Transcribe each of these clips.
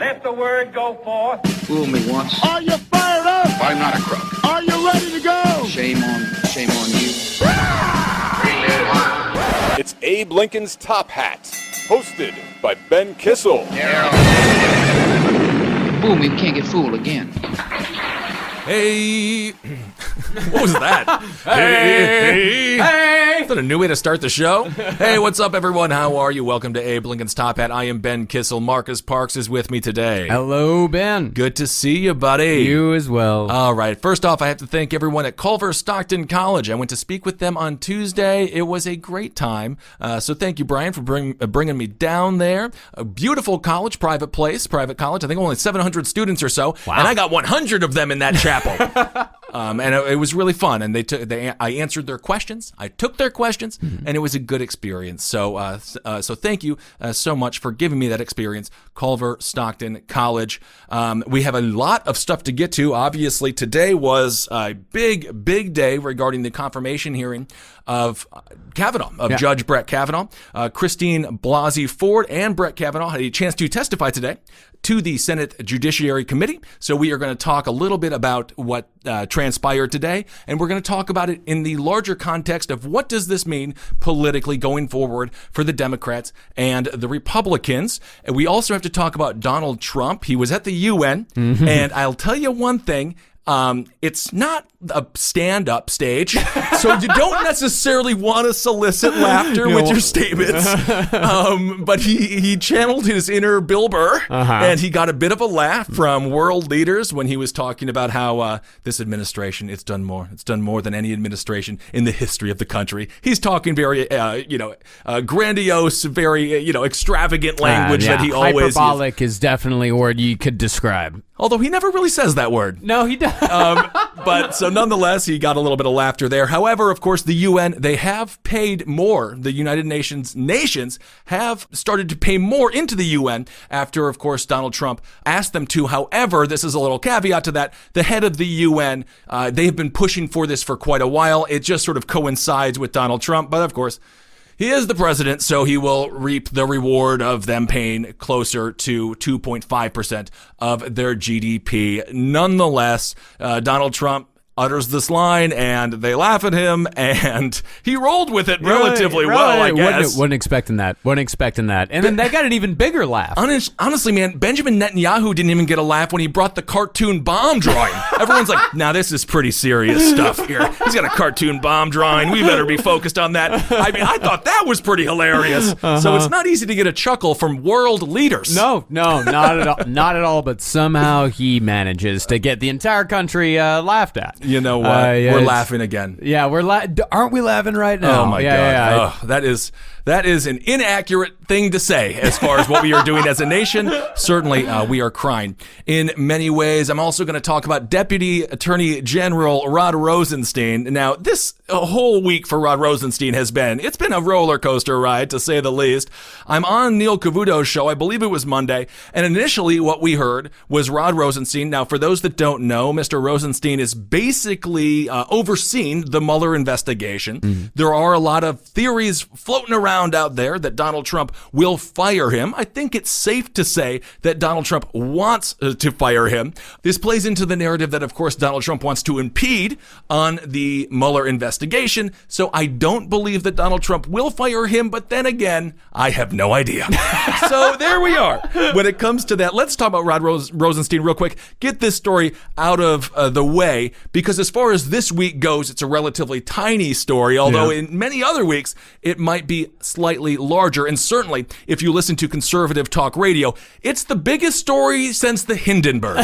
Let the word go forth. Fool me once. Are you fired up? I'm not a crook. Are you ready to go? Shame on you. It's Abe Lincoln's Top Hat, hosted by Ben Kissel. Fool me, can't get fooled again. Hey, what was that? Hey, is that a new way to start the show? Hey, what's up, everyone? How are you? Welcome to Abe Lincoln's Top Hat. I am Ben Kissel. Marcus Parks is with me today. Hello, Ben. Good to see you, buddy. You as well. All right. First off, I have to thank everyone at Culver Stockton College. I went to speak with them on Tuesday. It was a great time. So thank you, Brian, for bringing me down there. A beautiful college, private place, private college. I think only 700 students or so. Wow. And I got 100 of them in that chapel. And it was really fun. And I answered their questions. I took their questions, and it was a good experience. So thank you so much for giving me that experience, Culver Stockton College. We have a lot of stuff to get to. Obviously, today was a big day regarding the confirmation hearing of Kavanaugh, Judge Brett Kavanaugh. Christine Blasey Ford and Brett Kavanaugh had a chance to testify today to the Senate Judiciary Committee. So we are going to talk a little bit about what transpired today, and we're going to talk about it in the larger context of what does this mean politically going forward for the Democrats and the Republicans. And we also have to talk about Donald Trump. He was at the UN, and I'll tell you one thing. It's not a stand-up stage, so you don't necessarily want to solicit laughter with your statements. But he channeled his inner Bill Burr, and he got a bit of a laugh from world leaders when he was talking about how this administration, it's done more than any administration in the history of the country. He's talking very, grandiose, very, extravagant language that he always uses. Hyperbolic is definitely a word you could describe. Although he never really says that word. No, he doesn't. But so nonetheless, he got a little bit of laughter there. However, of course, the UN, they have paid more. The United Nations have started to pay more into the UN after, of course, Donald Trump asked them to. However, this is a little caveat to that. The head of the UN, they have been pushing for this for quite a while. It just sort of coincides with Donald Trump. But of course, he is the president, so he will reap the reward of them paying closer to 2.5% of their GDP. Nonetheless, Donald Trump utters this line, and they laugh at him, and he rolled with it relatively well, I guess. Wasn't expecting that. And then they got an even bigger laugh. Honestly, man, Benjamin Netanyahu didn't even get a laugh when he brought the cartoon bomb drawing. Everyone's like, now this is pretty serious stuff here. He's got a cartoon bomb drawing. We better be focused on that. I mean, I thought that was pretty hilarious. So it's not easy to get a chuckle from world leaders. No, not at all. Not at all, but somehow he manages to get the entire country laughed at. You know what? We're laughing again. Yeah, aren't we laughing right now? Oh my God. Yeah. Oh, that is an inaccurate thing to say as far as what we are doing as a nation. Certainly, we are crying in many ways. I'm also going to talk about Deputy Attorney General Rod Rosenstein. Now, this whole week for Rod Rosenstein it's been a roller coaster ride, to say the least. I'm on Neil Cavuto's show. I believe it was Monday. And initially, what we heard was Rod Rosenstein. Now, for those that don't know, Mr. Rosenstein is basically overseeing the Mueller investigation. There are a lot of theories floating around out there that Donald Trump will fire him. I think it's safe to say that Donald Trump wants to fire him. This plays into the narrative that, of course, Donald Trump wants to impede on the Mueller investigation. So I don't believe that Donald Trump will fire him. But then again, I have no idea. So there we are. When it comes to that, let's talk about Rod Rosenstein real quick. Get this story out of the way, because as far as this week goes, it's a relatively tiny story, although in many other weeks, it might be slightly larger. And certainly, if you listen to conservative talk radio, it's the biggest story since the Hindenburg.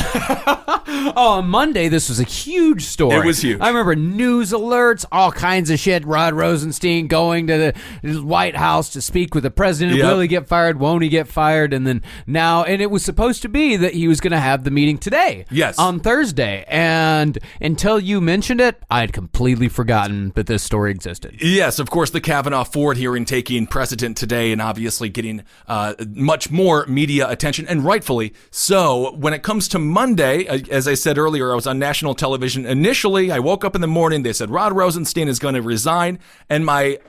On Monday, this was a huge story. It was huge. I remember news alerts, all kinds of shit. Rod Rosenstein going to the White House to speak with the president. Will he get fired? Won't he get fired? And then now, and it was supposed to be that he was going to have the meeting today. Yes. On Thursday. And until you mentioned it, I had completely forgotten that this story existed. Yes, of course, the Kavanaugh-Ford hearing taking precedent today and obviously getting much more media attention, and rightfully so. When it comes to Monday, as I said earlier, I was on national television. Initially, I woke up in the morning, they said Rod Rosenstein is going to resign, and my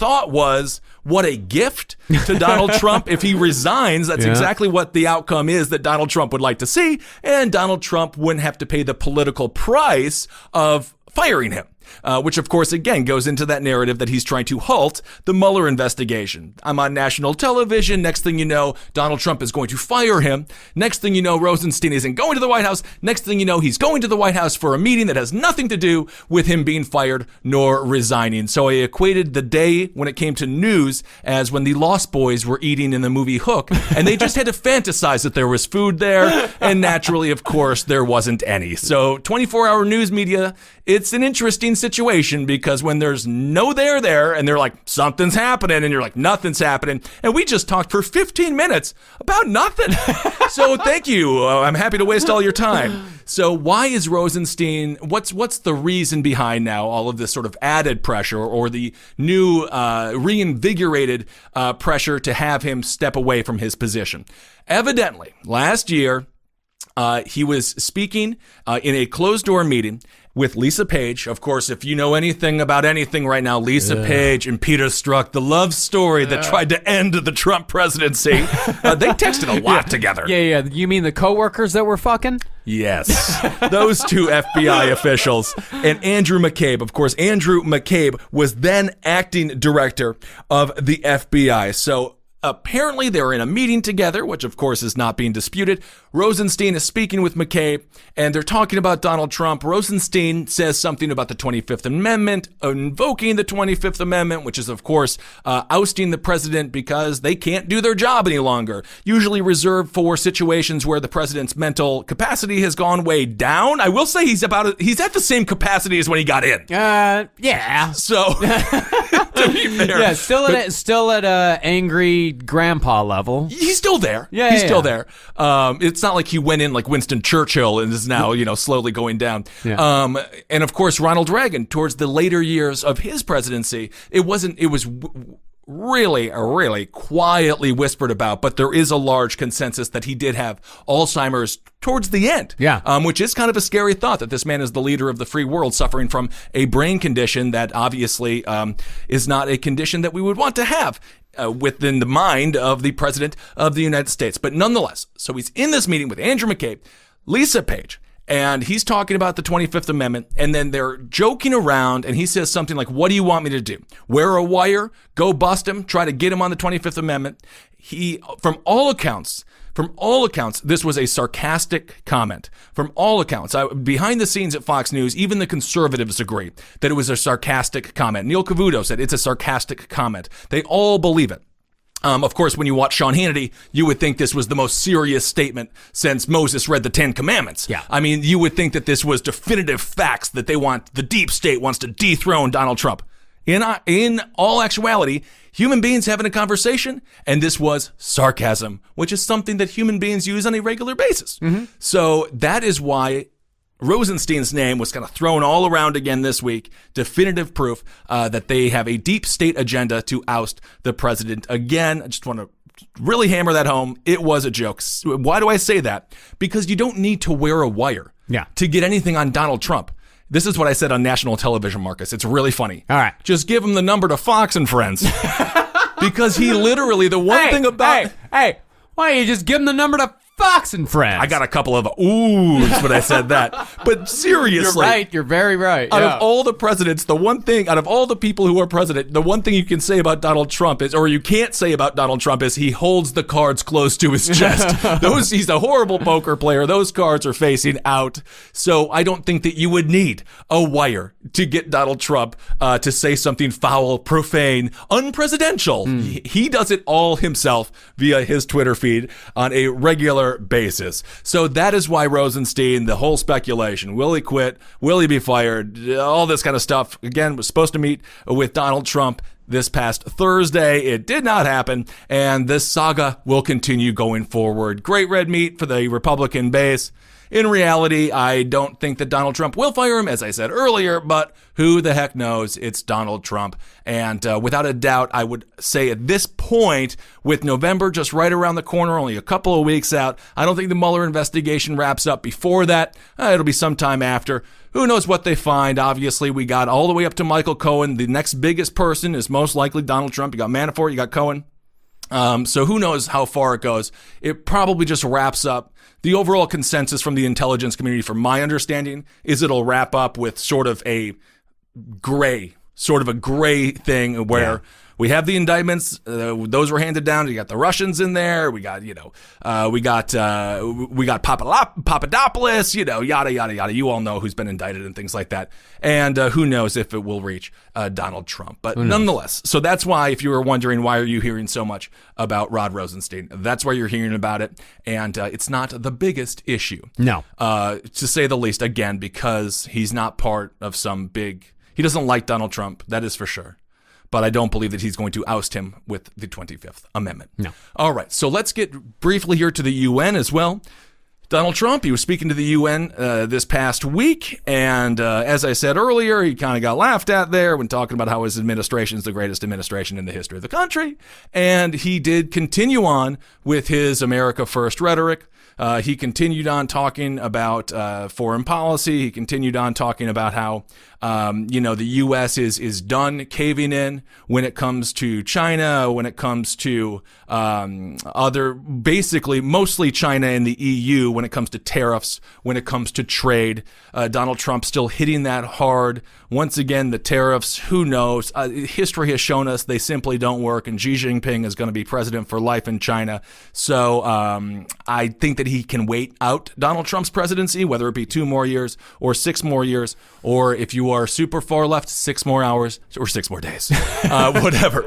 thought was, what a gift to Donald Trump if he resigns. That's exactly what the outcome is that Donald Trump would like to see. And Donald Trump wouldn't have to pay the political price of firing him. Which, of course, again, goes into that narrative that he's trying to halt the Mueller investigation. I'm on national television. Next thing you know, Donald Trump is going to fire him. Next thing you know, Rosenstein isn't going to the White House. Next thing you know, he's going to the White House for a meeting that has nothing to do with him being fired nor resigning. So I equated the day when it came to news as when the Lost Boys were eating in the movie Hook, and they just had to fantasize that there was food there, and naturally, of course, there wasn't any. So 24-hour news media, it's an interesting situation because when there's no there and they're like, something's happening, and you're like, nothing's happening, and we just talked for 15 minutes about nothing. So thank you. I'm happy to waste all your time. So why is Rosenstein, what's the reason behind now all of this sort of added pressure or the new reinvigorated pressure to have him step away from his position? Evidently, last year, he was speaking in a closed-door meeting with Lisa Page. Of course, if you know anything about anything right now, Lisa Page and Peter Strzok, the love story that tried to end the Trump presidency. They texted a lot together. Yeah. You mean the coworkers that were fucking? Yes. Those two FBI officials. And Andrew McCabe. Of course, Andrew McCabe was then acting director of the FBI. So apparently they were in a meeting together, which of course is not being disputed. Rosenstein is speaking with McCabe, and they're talking about Donald Trump. Rosenstein says something about the 25th Amendment, invoking the 25th Amendment, which is, of course, ousting the president because they can't do their job any longer. Usually reserved for situations where the president's mental capacity has gone way down. I will say he's at the same capacity as when he got in. Yeah. So, to be fair. Yeah, still at angry grandpa level. He's still there. Yeah, he's yeah, still yeah. there. It's not like he went in like Winston Churchill and is now, slowly going down. Yeah. And of course, Ronald Reagan, towards the later years of his presidency, it was really quietly whispered about, but there is a large consensus that he did have Alzheimer's towards the end. Yeah. Which is kind of a scary thought that this man is the leader of the free world suffering from a brain condition that obviously is not a condition that we would want to have within the mind of the president of the United States. But nonetheless, so he's in this meeting with Andrew McCabe, Lisa Page, and he's talking about the 25th Amendment, and then they're joking around, and he says something like, what do you want me to do? Wear a wire? Go bust him? Try to get him on the 25th Amendment? From all accounts, this was a sarcastic comment. From all accounts, behind the scenes at Fox News, even the conservatives agree that it was a sarcastic comment. Neil Cavuto said it's a sarcastic comment. They all believe it. Of course, when you watch Sean Hannity, you would think this was the most serious statement since Moses read the Ten Commandments. Yeah. I mean, you would think that this was definitive facts that the deep state wants to dethrone Donald Trump. In all actuality, human beings having a conversation, and this was sarcasm, which is something that human beings use on a regular basis. Mm-hmm. So that is why Rosenstein's name was kind of thrown all around again this week. Definitive proof that they have a deep state agenda to oust the president. Again, I just want to really hammer that home. It was a joke. Why do I say that? Because you don't need to wear a wire to get anything on Donald Trump. This is what I said on national television, Marcus. It's really funny. All right. Just give him the number to Fox and Friends. Because he literally, the one thing about... Hey, why don't you just give him the number to Fox and Friends? I got a couple of oohs when I said that. But seriously. You're right. You're very right. Out of all the presidents, out of all the people who are president, the one thing you can say about Donald Trump is, or you can't say about Donald Trump is he holds the cards close to his chest. He's a horrible poker player. Those cards are facing out. So I don't think that you would need a wire to get Donald Trump to say something foul, profane, unpresidential. He does it all himself via his Twitter feed on a regular basis. So that is why Rosenstein, the whole speculation, will he quit? Will he be fired? All this kind of stuff. Again, was supposed to meet with Donald Trump this past Thursday. It did not happen, and this saga will continue going forward. Great red meat for the Republican base. In reality, I don't think that Donald Trump will fire him, as I said earlier, but who the heck knows? It's Donald Trump. And without a doubt, I would say at this point, with November just right around the corner, only a couple of weeks out, I don't think the Mueller investigation wraps up before that. It'll be sometime after. who knows what they find? Obviously, we got all the way up to Michael Cohen. The next biggest person is most likely Donald Trump. You got Manafort, you got Cohen. So who knows how far it goes? It probably just wraps up. The overall consensus from the intelligence community, from my understanding, is it'll wrap up with sort of a gray thing where we have the indictments. Those were handed down. You got the Russians in there. We got, we got Papadopoulos, yada, yada, yada. You all know who's been indicted and things like that. And who knows if it will reach Donald Trump. But nonetheless, so that's why, if you were wondering, why are you hearing so much about Rod Rosenstein? That's why you're hearing about it. And it's not the biggest issue. No. To say the least, again, because he's not part of some big... He doesn't like Donald Trump, that is for sure. But I don't believe that he's going to oust him with the 25th Amendment. No. All right, so let's get briefly here to the UN as well. Donald Trump, he was speaking to the UN this past week, and as I said earlier, he kind of got laughed at there when talking about how his administration is the greatest administration in the history of the country, and he did continue on with his America First rhetoric. He continued on talking about foreign policy. He continued on talking about how, the U.S. is done caving in when it comes to China, when it comes to basically mostly China and the EU, when it comes to tariffs, when it comes to trade. Donald Trump still hitting that hard. Once again, the tariffs, who knows? History has shown us they simply don't work, and Xi Jinping is going to be president for life in China. So I think that he can wait out Donald Trump's presidency, whether it be 2 more years or 6 more years, or if you are super far left, 6 more hours or 6 more days, whatever.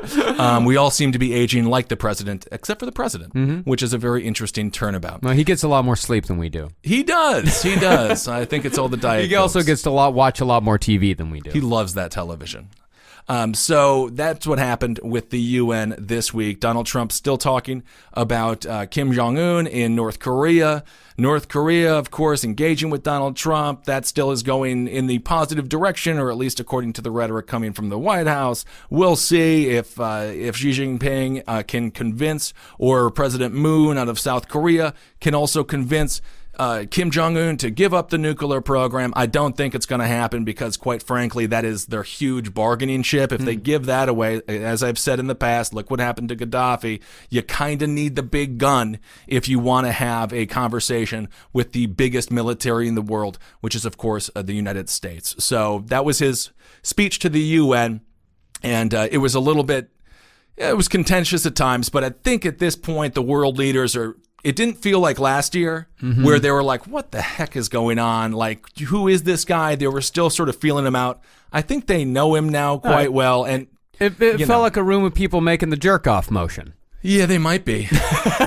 We all seem to be aging like the president, except for the president, which is a very interesting turnabout. Well, he gets a lot more sleep than we do. He does. He does. I think it's all the diet. He also gets to watch a lot more TV than we do. He loves that television. So that's what happened with the UN this week. Donald Trump still talking about Kim Jong-un in North Korea. North Korea, of course, engaging with Donald Trump. That still is going in the positive direction, or at least according to the rhetoric coming from the White House. We'll see if Xi Jinping can convince, or President Moon out of South Korea can also convince Kim Jong-un to give up the nuclear program. I don't think it's going to happen because, quite frankly, that is their huge bargaining chip. If they give that away, as I've said in the past, look what happened to Gaddafi. You kind of need the big gun if you want to have a conversation with the biggest military in the world, which is, of course, the United States. So that was his speech to the UN, and it was a little bit, it was contentious at times, but I think at this point the world leaders are... It didn't feel like last year where they were like, what the heck is going on? Like, who is this guy? They were still sort of feeling him out. I think they know him now quite well. And it felt like a room of people making the jerk-off motion. Yeah, they might be.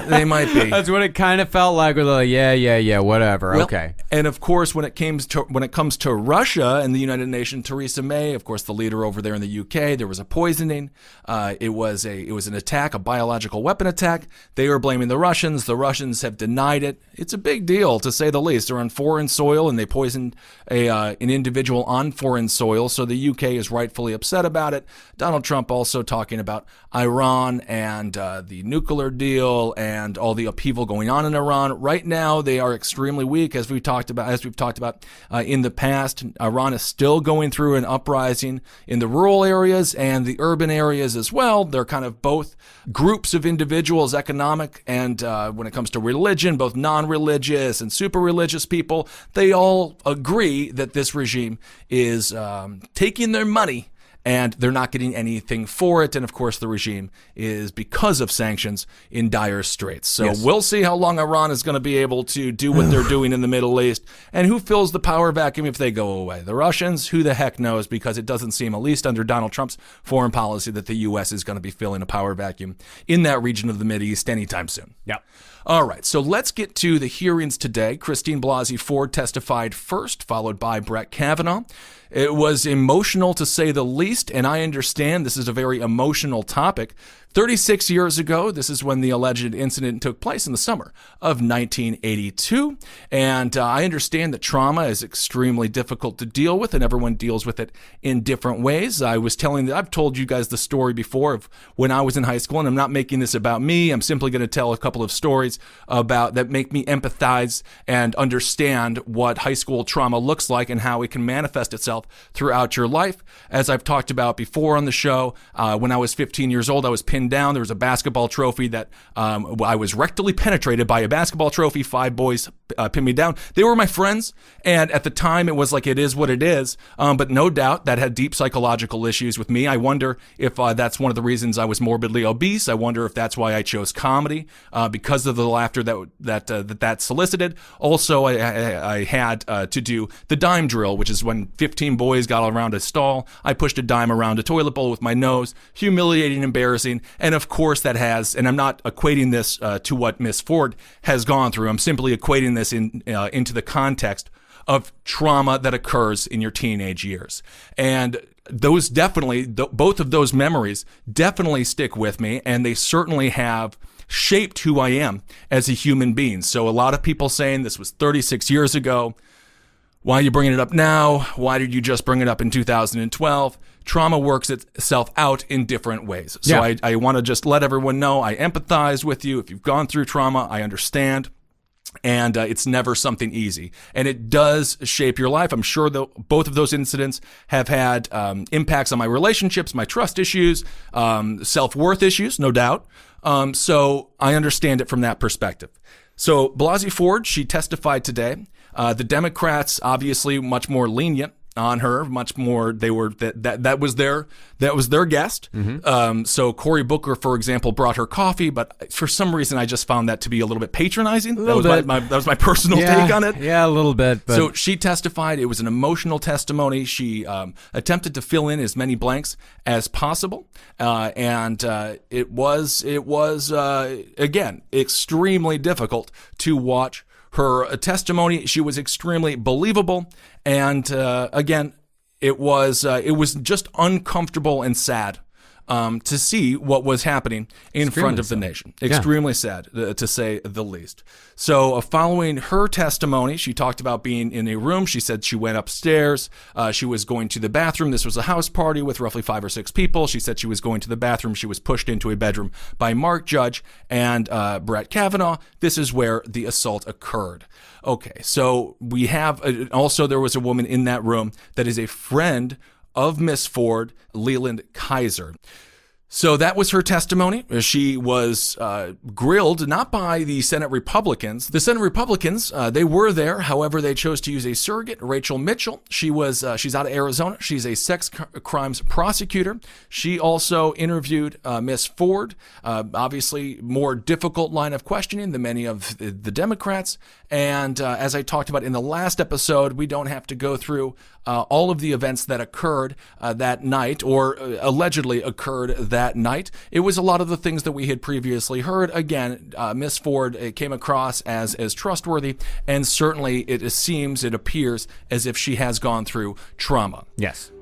They might be. That's what it kind of felt like. We're like, yeah, whatever. Well, okay. And of course, when it comes to Russia and the United Nations, Theresa May, of course, the leader over there in the UK, there was a poisoning. It was an attack, a biological weapon attack. They were blaming the Russians. The Russians have denied it. It's a big deal, to say the least. They're on foreign soil, and they poisoned an individual on foreign soil. So the UK is rightfully upset about it. Donald Trump also talking about Iran and the nuclear deal and all the upheaval going on in Iran. Right now, they are extremely weak, as we've talked about in the past. Iran is still going through an uprising in the rural areas and the urban areas as well. They're kind of both groups of individuals, economic and when it comes to religion, both non-religious and super religious people. They all agree that this regime is taking their money, and they're not getting anything for it. And of course, the regime is, because of sanctions, in dire straits. So Yes. We'll see how long Iran is going to be able to do what they're doing in the Middle East, and who fills the power vacuum if they go away. The Russians, who the heck knows, because it doesn't seem, at least under Donald Trump's foreign policy, that the U.S. is going to be filling a power vacuum in that region of the Mideast anytime soon. Yeah. All right, so let's get to the hearings today. Christine Blasey Ford testified first, followed by Brett Kavanaugh. It was emotional, to say the least, and I understand this is a very emotional topic 36 years ago, this is when the alleged incident took place in the summer of 1982. And I understand that trauma is extremely difficult to deal with, and everyone deals with it in different ways. I've told you guys the story before of when I was in high school, and I'm not making this about me. I'm simply going to tell a couple of stories about that make me empathize and understand what high school trauma looks like and how it can manifest itself throughout your life. As I've talked about before on the show, when I was 15 years old, I was pinned down. There was a basketball trophy that I was rectally penetrated by a basketball trophy. 5 boys pinned me down. They were my friends, and at the time it was like it is what it is, but no doubt that had deep psychological issues with me. I wonder if that's one of the reasons I was morbidly obese. I wonder if that's why I chose comedy, because of the laughter that solicited. Also, I had to do the dime drill, which is when 15 boys got around a stall. I pushed a dime around a toilet bowl with my nose. Humiliating, embarrassing, and of course that has, and I'm not equating this to what Miss Ford has gone through. I'm simply equating this into the context of trauma that occurs in your teenage years. And those definitely, both of those memories definitely stick with me, and they certainly have shaped who I am as a human being. So a lot of people saying this was 36 years ago. Why are you bringing it up now? Why did you just bring it up in 2012? Trauma works itself out in different ways. So yeah. I want to just let everyone know I empathize with you. If you've gone through trauma, I understand. And it's never something easy. And it does shape your life. I'm sure that both of those incidents have had impacts on my relationships, my trust issues, self-worth issues, no doubt. So I understand it from that perspective. So Blasey Ford, she testified today. The Democrats, obviously much more lenient on her, much more. They were that was their guest. Mm-hmm. So Cory Booker, for example, brought her coffee, but for some reason I just found that to be a little bit patronizing. That was my personal take on it. Yeah, a little bit. But. So she testified. It was an emotional testimony. She attempted to fill in as many blanks as possible, and it was again extremely difficult to watch her testimony. She was extremely believable, and again, it was just uncomfortable and sad to see what was happening in front of the nation. Extremely sad, to say the least. So following her testimony, she talked about being in a room. She said she went upstairs. She was going to the bathroom. This was a house party with roughly 5 or 6 people. She said she was going to the bathroom. She was pushed into a bedroom by Mark Judge and Brett Kavanaugh. This is where the assault occurred. Okay, so we have also there was a woman in that room that is a friend of Miss Ford, Leland Kaiser. So that was her testimony. She was grilled not by the Senate Republicans. The Senate Republicans, they were there. However, they chose to use a surrogate, Rachel Mitchell. She's out of Arizona. She's a sex crimes prosecutor. She also interviewed Miss Ford. Obviously, more difficult line of questioning than many of the Democrats. And as I talked about in the last episode, we don't have to go through all of the events that occurred that night or allegedly occurred that night. It was a lot of the things that we had previously heard. Again, Miss Ford came across as trustworthy, and certainly it appears as if she has gone through trauma. Yes.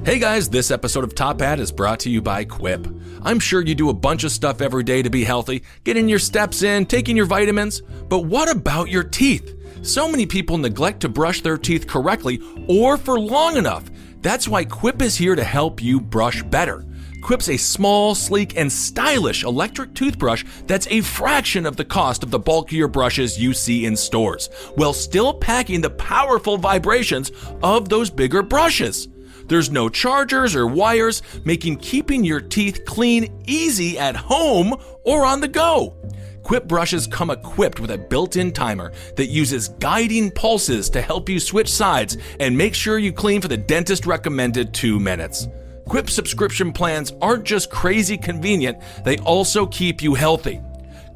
Hey guys, this episode of Top Hat is brought to you by Quip. I'm sure you do a bunch of stuff every day to be healthy, getting your steps in, taking your vitamins, but what about your teeth? So many people neglect to brush their teeth correctly or for long enough. That's why Quip is here to help you brush better. Quip's a small, sleek, and stylish electric toothbrush that's a fraction of the cost of the bulkier brushes you see in stores, while still packing the powerful vibrations of those bigger brushes. There's no chargers or wires, making keeping your teeth clean easy at home or on the go. Quip brushes come equipped with a built-in timer that uses guiding pulses to help you switch sides and make sure you clean for the dentist recommended 2 minutes. Quip subscription plans aren't just crazy convenient, they also keep you healthy.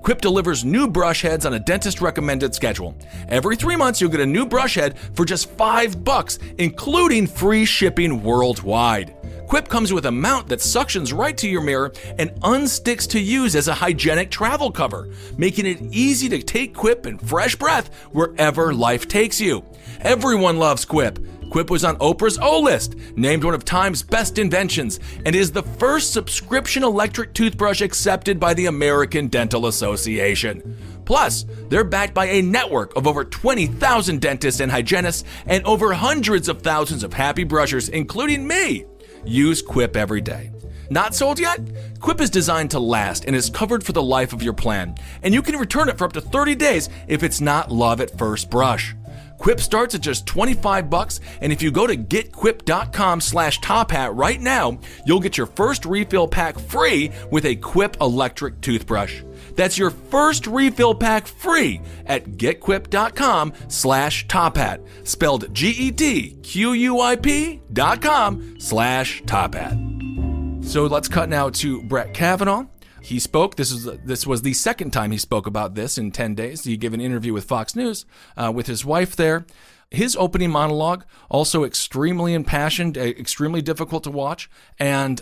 Quip delivers new brush heads on a dentist recommended schedule. Every 3 months you'll get a new brush head for just $5, including free shipping worldwide. Quip comes with a mount that suctions right to your mirror and unsticks to use as a hygienic travel cover, making it easy to take Quip and fresh breath wherever life takes you. Everyone loves Quip. Quip was on Oprah's O List, named one of Time's best inventions, and is the first subscription electric toothbrush accepted by the American Dental Association. Plus, they're backed by a network of over 20,000 dentists and hygienists and over hundreds of thousands of happy brushers, including me. Use Quip every day. Not sold yet? Quip is designed to last and is covered for the life of your plan, and you can return it for up to 30 days if it's not love at first brush. Quip starts at just $25, and if you go to getquip.com/tophat right now, you'll get your first refill pack free with a Quip electric toothbrush. That's your first refill pack free at getquip.com/tophat, spelled GETQUIP.com/tophat. So let's cut now to Brett Kavanaugh. He spoke. This was the second time he spoke about this in 10 days. He gave an interview with Fox News with his wife there. His opening monologue, also extremely impassioned, extremely difficult to watch, and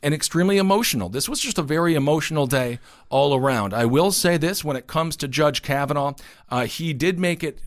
extremely emotional. This was just a very emotional day all around. I will say this, when it comes to Judge Kavanaugh, he did make it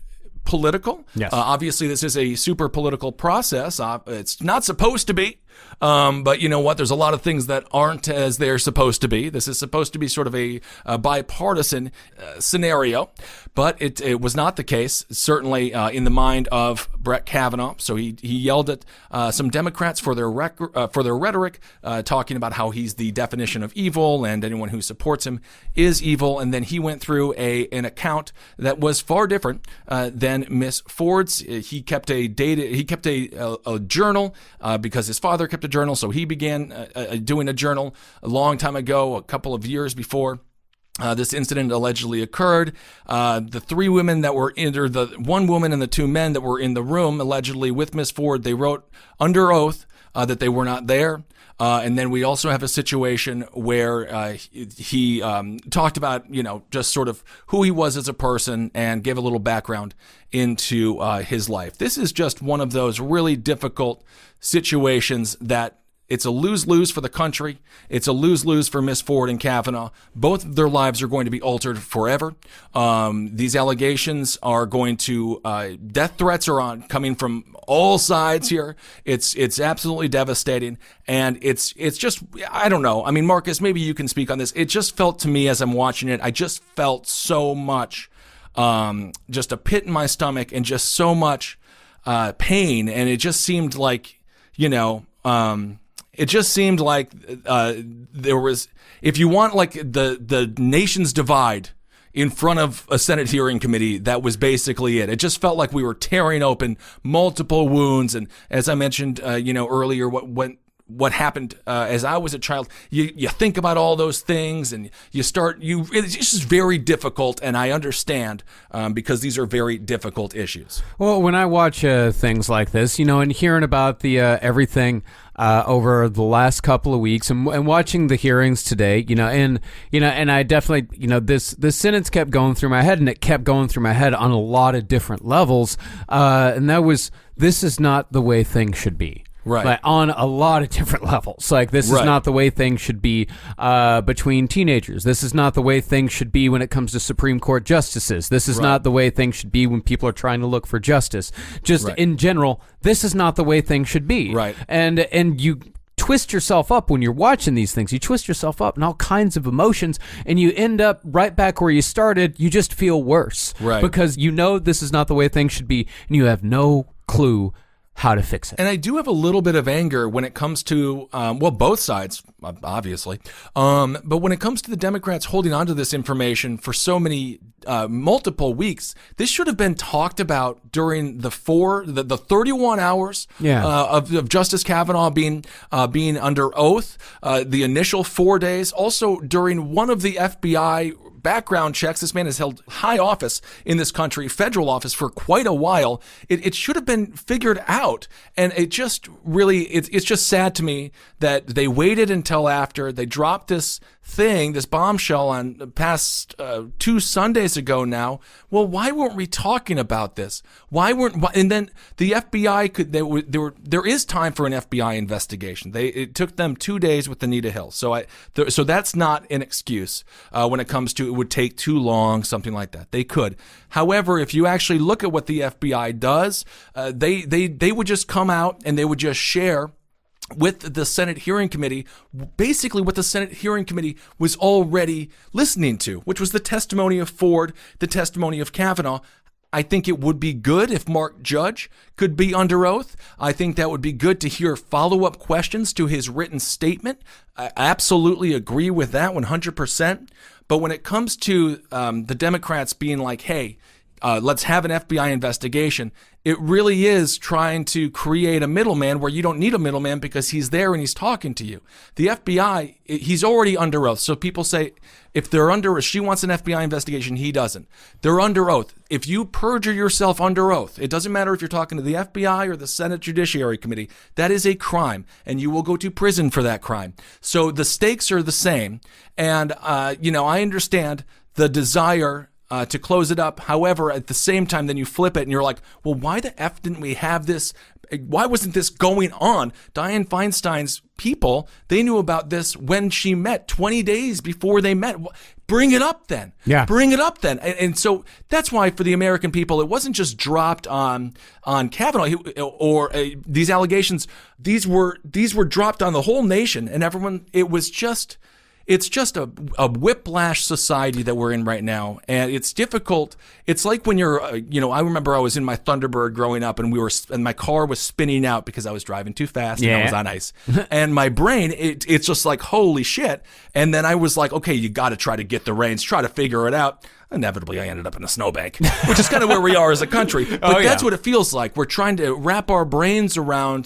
political. Yes. Obviously, this is a super political process. It's not supposed to be. But you know what? There's a lot of things that aren't as they're supposed to be. This is supposed to be sort of a bipartisan scenario, but it was not the case, certainly in the mind of Brett Kavanaugh. So he yelled at some Democrats for their rhetoric, talking about how he's the definition of evil and anyone who supports him is evil. And then he went through an account that was far different than Miss Ford's. He kept a journal because his father kept a journal, so he began doing a journal a long time ago, a couple of years before this incident allegedly occurred. The three women that were the one woman and the two men that were in the room allegedly with Miss Ford, they wrote under oath that they were not there. And then we also have a situation where he talked about, just sort of who he was as a person and gave a little background into his life. This is just one of those really difficult situations that it's a lose-lose for the country. It's a lose-lose for Miss Ford and Kavanaugh. Both of their lives are going to be altered forever. These allegations are going to, death threats are coming from all sides here. It's absolutely devastating. And it's just, I don't know. I mean, Marcus, maybe you can speak on this. It just felt to me as I'm watching it, I just felt so much, just a pit in my stomach and just so much pain. And it just seemed like, it just seemed like there was, if you want like the nation's divide in front of a Senate hearing committee, that was basically it. It just felt like we were tearing open multiple wounds. And as I mentioned, earlier, what happened as I was a child, you think about all those things and it's just very difficult. And I understand because these are very difficult issues. Well, when I watch things like this, and hearing about the everything over the last couple of weeks and watching the hearings today, and I definitely, this sentence kept going through my head, and it kept going through my head on a lot of different levels. And that was, this is not the way things should be. Right. Like on a lot of different levels. Like this is not the way things should be between teenagers. This is not the way things should be when it comes to Supreme Court justices. This is not the way things should be when people are trying to look for justice. Just in general, this is not the way things should be. Right. And you twist yourself up when you're watching these things. You twist yourself up in all kinds of emotions, and you end up right back where you started. You just feel worse. Right. Because this is not the way things should be, and you have no clue how to fix it. And I do have a little bit of anger when it comes to, both sides, obviously. But when it comes to the Democrats holding on to this information for so many, multiple weeks, this should have been talked about during the 31 hours of Justice Kavanaugh being under oath, the initial 4 days, also during one of the FBI background checks. This man has held high office in this country, federal office, for quite a while. It should have been figured out. And it just really, it's just sad to me that they waited until after they dropped this thing, this bombshell on past 2 Sundays ago now. Well, why weren't we talking about this? And then the FBI there is time for an FBI investigation. It took them 2 days with Anita Hill. So that's not an excuse when it comes to it would take too long, something like that. They could. However, if you actually look at what the FBI does, they would just come out and they would just share with the Senate Hearing Committee, basically what the Senate Hearing Committee was already listening to, which was the testimony of Ford, the testimony of Kavanaugh. I think it would be good if Mark Judge could be under oath. I think that would be good to hear follow-up questions to his written statement. I absolutely agree with that 100%. But when it comes to the Democrats being like, hey, let's have an FBI investigation, it really is trying to create a middleman where you don't need a middleman because he's there and he's talking to you. The FBI, he's already under oath. So people say if they're under, she wants an FBI investigation, he doesn't. They're under oath. If you perjure yourself under oath, it doesn't matter if you're talking to the FBI or the Senate Judiciary Committee, that is a crime and you will go to prison for that crime. So the stakes are the same. And, I understand the desire to close it up. However, at the same time, then you flip it and you're like, well, why the F didn't we have this? Why wasn't this going on? Dianne Feinstein's people, they knew about this when she met 20 days before they met. Bring it up then. Yeah. Bring it up then. And so that's why for the American people, it wasn't just dropped on Kavanaugh or these allegations. These were dropped on the whole nation and everyone. It's just a whiplash society that we're in right now. And it's difficult. It's like when you're, I remember I was in my Thunderbird growing up and my car was spinning out because I was driving too fast and I was on ice. And my brain, it's just like, holy shit. And then I was like, okay, you got to try to get the reins, try to figure it out. Inevitably, I ended up in a snowbank, which is kind of where we are as a country. But that's what it feels like. We're trying to wrap our brains around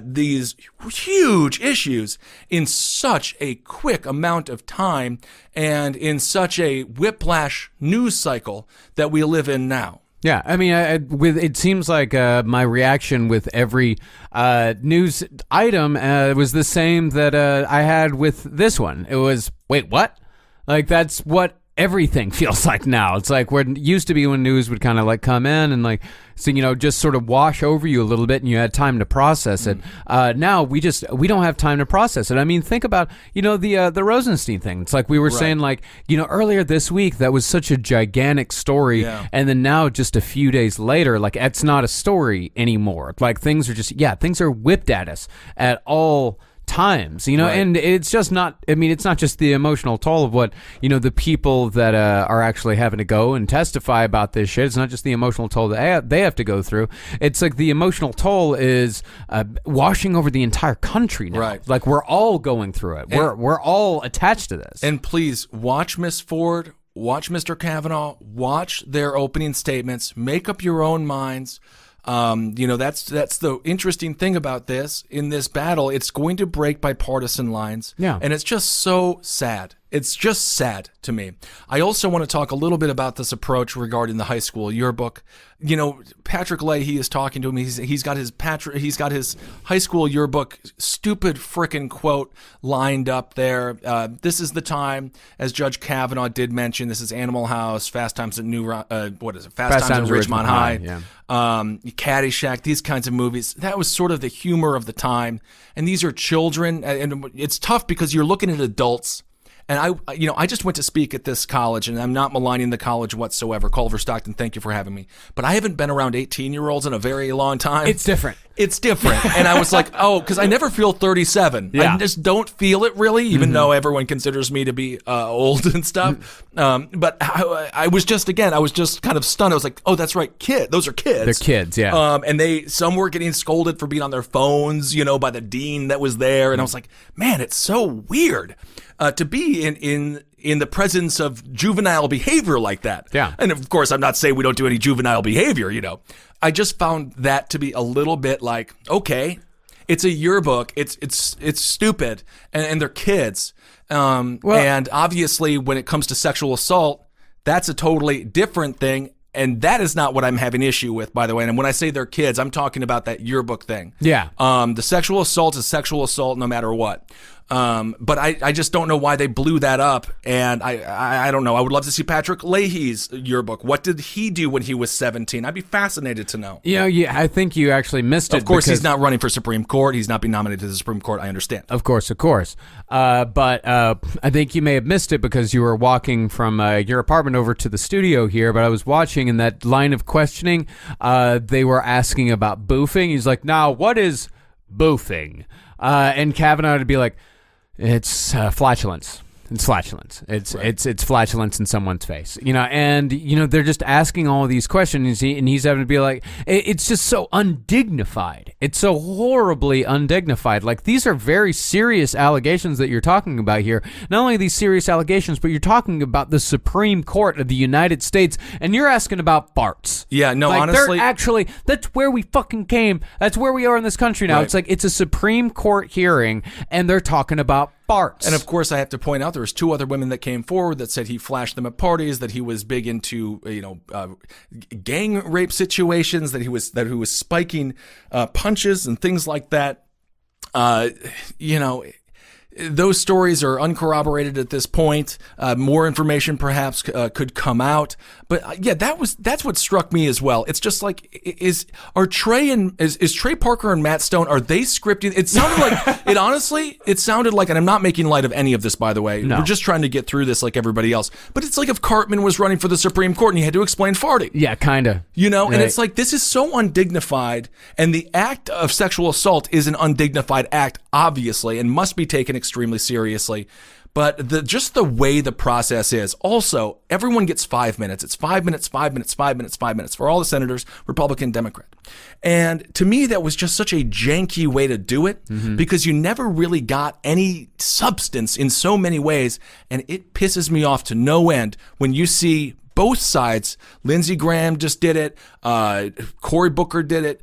these huge issues in such a quick amount of time and in such a whiplash news cycle that we live in now. Yeah, I mean, it seems like my reaction with every news item was the same that I had with this one. It was, wait, what? Like, that's what everything feels like now. It's like where it used to be when news would kind of like come in and like, so, just sort of wash over you a little bit and you had time to process it. Now we don't have time to process it. I mean, think about, the Rosenstein thing. It's like we were saying like, earlier this week, that was such a gigantic story. Yeah. And then now just a few days later, like it's not a story anymore. Like things are whipped at us at all times, and it's just not, it's not just the emotional toll of what, the people that are actually having to go and testify about this shit. It's not just the emotional toll that they have to go through. It's like the emotional toll is washing over the entire country now. Right. Like we're all going through it. We're all attached to this. And please watch Miss Ford, watch Mr. Kavanaugh, watch their opening statements, make up your own minds. That's the interesting thing about this. In this battle, it's going to break bipartisan lines. Yeah. And it's just so sad. It's just sad to me. I also want to talk a little bit about this approach regarding the high school yearbook. Patrick Leahy is talking to him. He's got his high school yearbook stupid frickin' quote lined up there. This is the time, as Judge Kavanaugh did mention. This is Animal House, Fast Times at Fast Times at Ridgemont High. Yeah. Caddyshack, these kinds of movies. That was sort of the humor of the time. And these are children, and it's tough because you're looking at adults. And I just went to speak at this college, and I'm not maligning the college whatsoever. Culver Stockton, thank you for having me. But I haven't been around 18-year-olds in a very long time. It's different. And I was like, because I never feel 37. Yeah. I just don't feel it really, even though everyone considers me to be old and stuff. But I was just kind of stunned. I was like, oh, that's right, those are kids. They're kids, yeah. And some were getting scolded for being on their phones, by the dean that was there. And I was like, man, it's so weird. To be in the presence of juvenile behavior like that. Yeah. And of course, I'm not saying we don't do any juvenile behavior, I just found that to be a little bit like, okay, it's a yearbook. It's stupid. And they're kids. And obviously, when it comes to sexual assault, that's a totally different thing. And that is not what I'm having issue with, by the way. And when I say they're kids, I'm talking about that yearbook thing. Yeah. The sexual assault is sexual assault no matter what. But I just don't know why they blew that up. And I don't know. I would love to see Patrick Leahy's yearbook. What did he do when he was 17? I'd be fascinated to know. Yeah, I think you actually missed it. Of course, he's not running for Supreme Court. He's not being nominated to the Supreme Court. I understand. Of course. But I think you may have missed it because you were walking from your apartment over to the studio here. But I was watching in that line of questioning, they were asking about boofing. He's like, now, what is boofing? And Kavanaugh would be like, it's flatulence. It's flatulence. It's flatulence in someone's face, and they're just asking all of these questions, and he's having to be like, it's just so undignified. It's so horribly undignified. Like, these are very serious allegations that you're talking about here. Not only these serious allegations, but you're talking about the Supreme Court of the United States, and you're asking about farts. Yeah, no, like, honestly, that's where we fucking came. That's where we are in this country now. Right. It's like it's a Supreme Court hearing, and they're talking about farts. And of course, I have to point out there was 2 other women that came forward that said he flashed them at parties, that he was big into gang rape situations, that he was spiking punches and things like that. Those stories are uncorroborated at this point. More information perhaps could come out. But yeah, that's what struck me as well. It's just like, is Trey Parker and Matt Stone, are they scripting? It sounded like, it sounded like, and I'm not making light of any of this, by the way. No. We're just trying to get through this like everybody else. But it's like if Cartman was running for the Supreme Court and he had to explain farting. Yeah, kind of. And it's like, this is so undignified. And the act of sexual assault is an undignified act, obviously, and must be taken extremely seriously. But just the way the process is. Also, everyone gets 5 minutes. It's 5 minutes, 5 minutes, 5 minutes, 5 minutes for all the senators, Republican, Democrat. And to me, that was just such a janky way to do it because you never really got any substance in so many ways. And it pisses me off to no end when you see both sides. Lindsey Graham just did it. Cory Booker did it.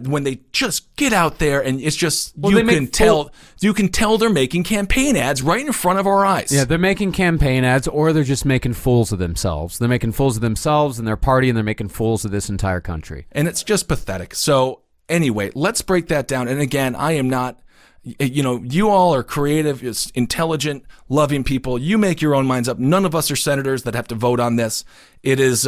When they just get out there and it's just, you can tell they're making campaign ads right in front of our eyes. Yeah, they're making campaign ads, or they're just making fools of themselves. They're making fools of themselves and their party, and they're making fools of this entire country. And it's just pathetic. So anyway, let's break that down. And again, I am not, you all are creative, intelligent, loving people. You make your own minds up. None of us are senators that have to vote on this. It is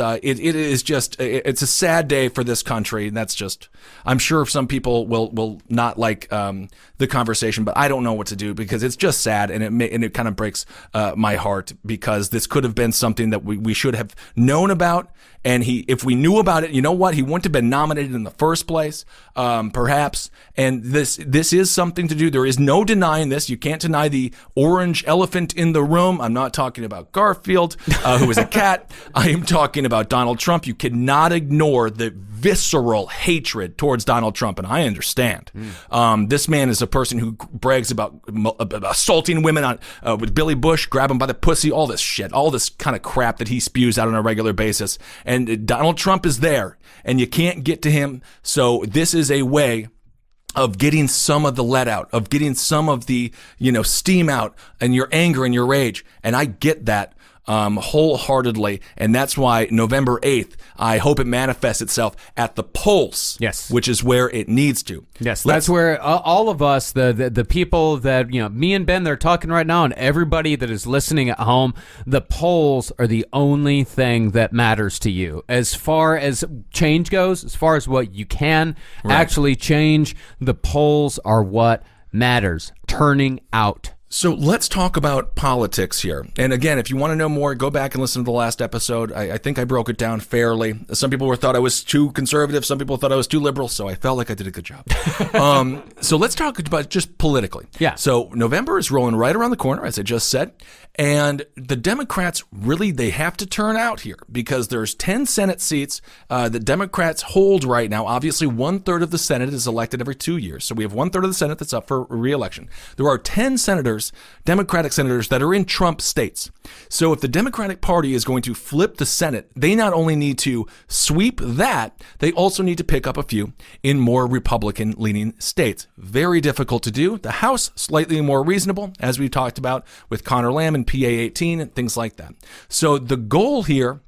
just it's a sad day for this country. And that's just, I'm sure some people will not like the conversation, but I don't know what to do because it's just sad, and it kind of breaks my heart because this could have been something that we should have known about. And if we knew about it, you know what? He wouldn't have been nominated in the first place, perhaps. And this is something to do. There is no denying this. You can't deny the orange elephant in the room. I'm not talking about Garfield, who is a cat. I am talking about Donald Trump. You cannot ignore the visceral hatred towards Donald Trump, and I understand. This man is a person who brags about assaulting women with Billy Bush, grab him by the pussy, all this shit, all this kind of crap that he spews out on a regular basis. And Donald Trump is there, and you can't get to him. So this is a way of getting some of the let out, of getting some of the, steam out and your anger and your rage. And I get that wholeheartedly. And that's why November 8th, I hope it manifests itself at the polls. Yes. Which is where it needs to. Yes. That's where all of us, the people that, me and Ben, they're talking right now, and everybody that is listening at home, the polls are the only thing that matters to you. As far as change goes, as far as what you can actually change, the polls are what matters. Turning out. So let's talk about politics here. And again, if you want to know more, go back and listen to the last episode. I think I broke it down fairly. Some people thought I was too conservative. Some people thought I was too liberal. So I felt like I did a good job. So let's talk about just politically. Yeah. So November is rolling right around the corner, as I just said. And the Democrats, really, they have to turn out here because there's 10 Senate seats that Democrats hold right now. Obviously, 1/3 of the Senate is elected every 2 years. So we have 1/3 of the Senate that's up for re-election. There are 10 senators Democratic senators that are in Trump states. So if the Democratic Party is going to flip the Senate, they not only need to sweep that, they also need to pick up a few in more Republican-leaning states. Very difficult to do. The House, slightly more reasonable, as we talked about with Connor Lamb and PA 18 and things like that. So the goal here